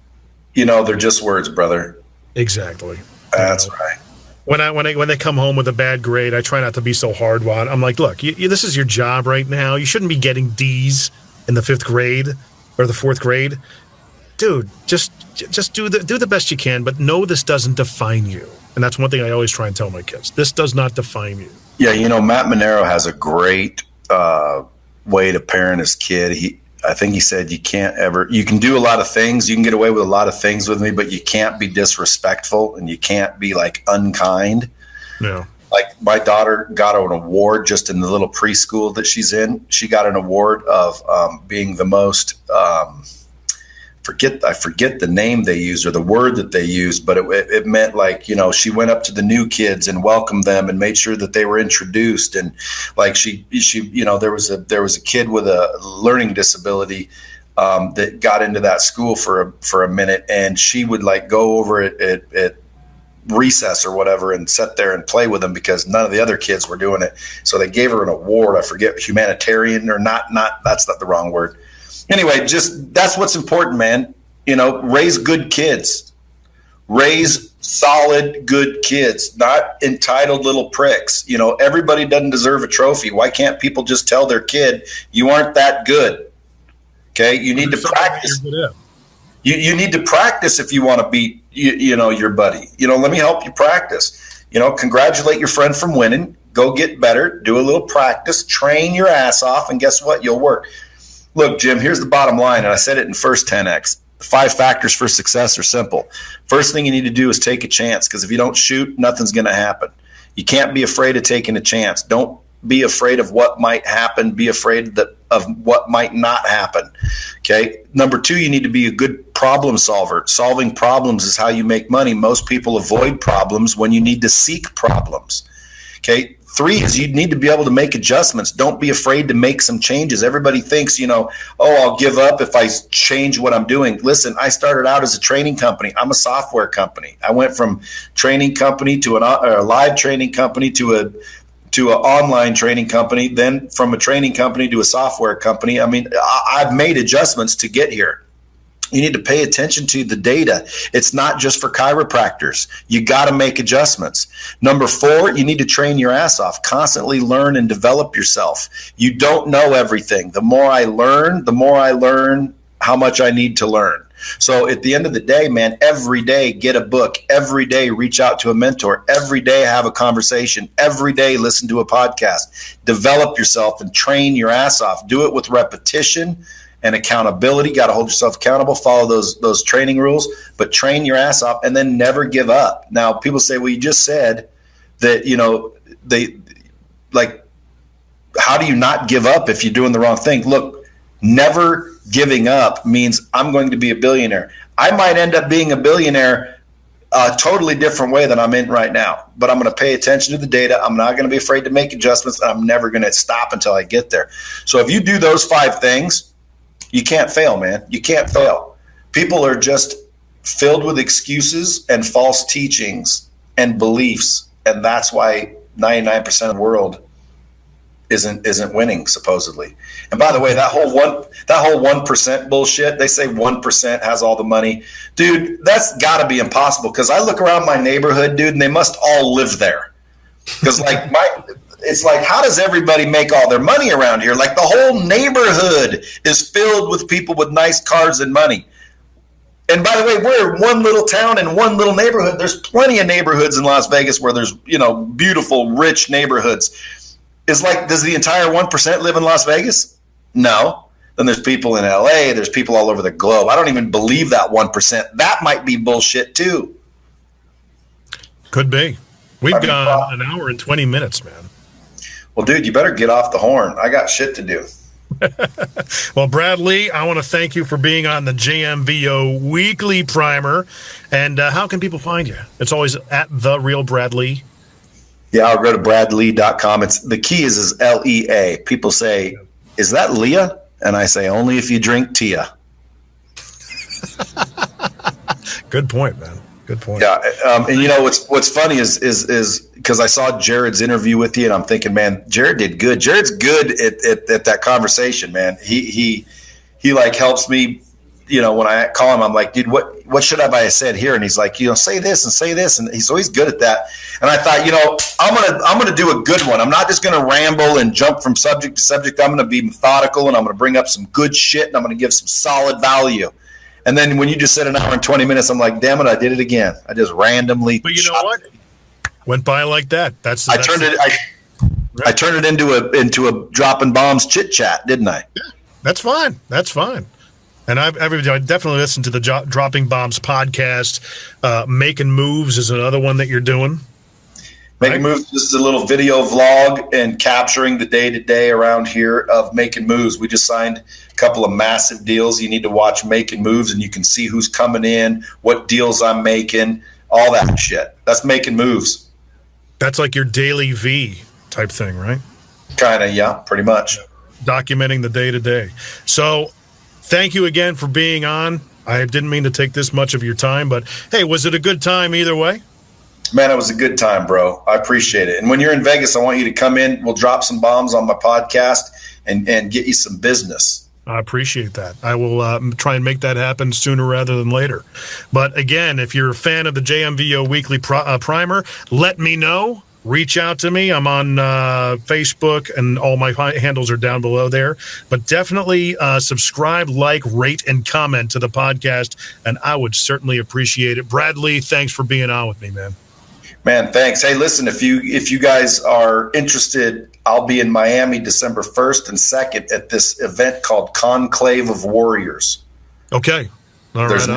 they're just words, brother. Exactly. That's right. When they come home with a bad grade, I try not to be so hard. I'm like, look, this is your job right now. You shouldn't be getting D's in the 5th grade or the 4th grade, dude. Just do the best you can, but know this doesn't define you. And that's one thing I always try and tell my kids. This does not define you. Yeah, Matt Monero has a great way to parent his kid. I think he said you can do a lot of things. You can get away with a lot of things with me, but you can't be disrespectful, and you can't be like unkind. No. Like my daughter got an award just in the little preschool that she's in. She got an award of being the most, I forget the name they used or the word that they used, but it meant like, she went up to the new kids and welcomed them and made sure that they were introduced. And like she there was a kid with a learning disability that got into that school for a minute, and she would like go over at recess or whatever and sit there and play with them because none of the other kids were doing it. So they gave her an award. I forget, humanitarian or not, that's not the wrong word. Anyway, just that's what's important, man. Raise good kids. Raise solid, good kids, not entitled little pricks. Everybody doesn't deserve a trophy. Why can't people just tell their kid, you aren't that good? Okay, you need to practice. You need to practice if you want to beat your buddy. Let me help you practice. Congratulate your friend from winning. Go get better. Do a little practice. Train your ass off, and guess what? You'll work. Look, Jim, here's the bottom line, and I said it in First 10X. The 5 factors for success are simple. First thing you need to do is take a chance, because if you don't shoot, nothing's going to happen. You can't be afraid of taking a chance. Don't be afraid of what might happen. Be afraid of what might not happen. Okay. Number 2, you need to be a good problem solver. Solving problems is how you make money. Most people avoid problems when you need to seek problems. Okay. 3 is you need to be able to make adjustments. Don't be afraid to make some changes. Everybody thinks, I'll give up if I change what I'm doing. Listen, I started out as a training company. I'm a software company. I went from training company to a live training company to an online training company, then from a training company to a software company. I mean, I've made adjustments to get here. You need to pay attention to the data. It's not just for chiropractors. You got to make adjustments. Number 4, you need to train your ass off. Constantly learn and develop yourself. You don't know everything. The more I learn how much I need to learn. So at the end of the day, man, every day get a book. Every day reach out to a mentor. Every day have a conversation. Every day listen to a podcast. Develop yourself and train your ass off. Do it with repetition and accountability. Got to hold yourself accountable, follow those training rules, but train your ass off and then never give up. Now, people say, well, you just said that, how do you not give up if you're doing the wrong thing? Look, never giving up means I'm going to be a billionaire. I might end up being a billionaire a totally different way than I'm in right now, but I'm going to pay attention to the data. I'm not going to be afraid to make adjustments, and I'm never going to stop until I get there. So if you do those 5 things, you can't fail, man. You can't fail. People are just filled with excuses and false teachings and beliefs, and that's why 99% of the world isn't winning, supposedly. And by the way, that whole 1% bullshit, they say 1% has all the money. Dude, that's got to be impossible, because I look around my neighborhood, dude, and they must all live there. Because it's like, how does everybody make all their money around here? Like, the whole neighborhood is filled with people with nice cars and money. And by the way, we're one little town and one little neighborhood. There's plenty of neighborhoods in Las Vegas where there's, beautiful, rich neighborhoods. It's like, does the entire 1% live in Las Vegas? No. Then there's people in LA. There's people all over the globe. I don't even believe that 1%. That might be bullshit too. Could be. We've got an hour and 20 minutes, man. Well, dude, you better get off the horn. I got shit to do. Well, Brad Lea, I want to thank you for being on the JMVO Weekly Primer. And how can people find you? It's always at The Real Brad Lea. Yeah, I'll go to bradlea.com. The key is LEA. People say, is that Leah? And I say, only if you drink Tia. Good point, man. Good point. Yeah, and what's funny is because I saw Jared's interview with you, and I'm thinking, man, Jared did good. Jared's good at that conversation, man. He like helps me. When I call him, I'm like, dude, what should I have said here? And he's like, say this and say this, and he's always good at that. And I thought, I'm gonna do a good one. I'm not just gonna ramble and jump from subject to subject. I'm gonna be methodical, and I'm gonna bring up some good shit, and I'm gonna give some solid value. And then when you just said an hour and 20 minutes, I'm like, damn it, I did it again. I just randomly. But you know what? Went by like that. I turned it into a dropping bombs chit chat, didn't I? Yeah, that's fine. That's fine. And I definitely listened to the Dropping Bombs podcast. Making Moves is another one that you're doing. Making Moves. This is a little video vlog and capturing the day-to-day around here of Making Moves. We just signed a couple of massive deals. You need to watch Making Moves, and you can see who's coming in, what deals I'm making, all that shit. That's Making Moves. That's like your daily V type thing, right? Kind of, yeah, pretty much. Documenting the day-to-day. So thank you again for being on. I didn't mean to take this much of your time, but, hey, was it a good time either way? Man, it was a good time, bro. I appreciate it. And when you're in Vegas, I want you to come in. We'll drop some bombs on my podcast and get you some business. I appreciate that. I will try and make that happen sooner rather than later. But again, if you're a fan of the JMVO Weekly Primer, let me know. Reach out to me. I'm on Facebook, and all my handles are down below there. But definitely subscribe, like, rate, and comment to the podcast, and I would certainly appreciate it. Brad Lea, thanks for being on with me, man. Man, thanks. Hey, listen, if you guys are interested, I'll be in Miami December 1st and 2nd at this event called Conclave of Warriors. Okay. There's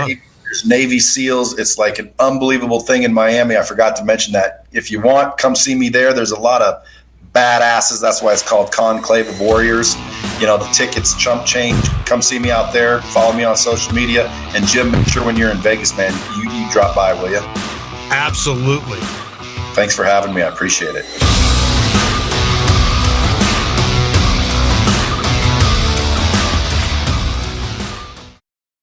Navy SEALs. It's like an unbelievable thing in Miami. I forgot to mention that. If you want, come see me there. There's a lot of badasses. That's why it's called Conclave of Warriors. The tickets chump change. Come see me out there. Follow me on social media. And Jim, make sure when you're in Vegas, man, you drop by, will you? Absolutely. Thanks for having me. I appreciate it.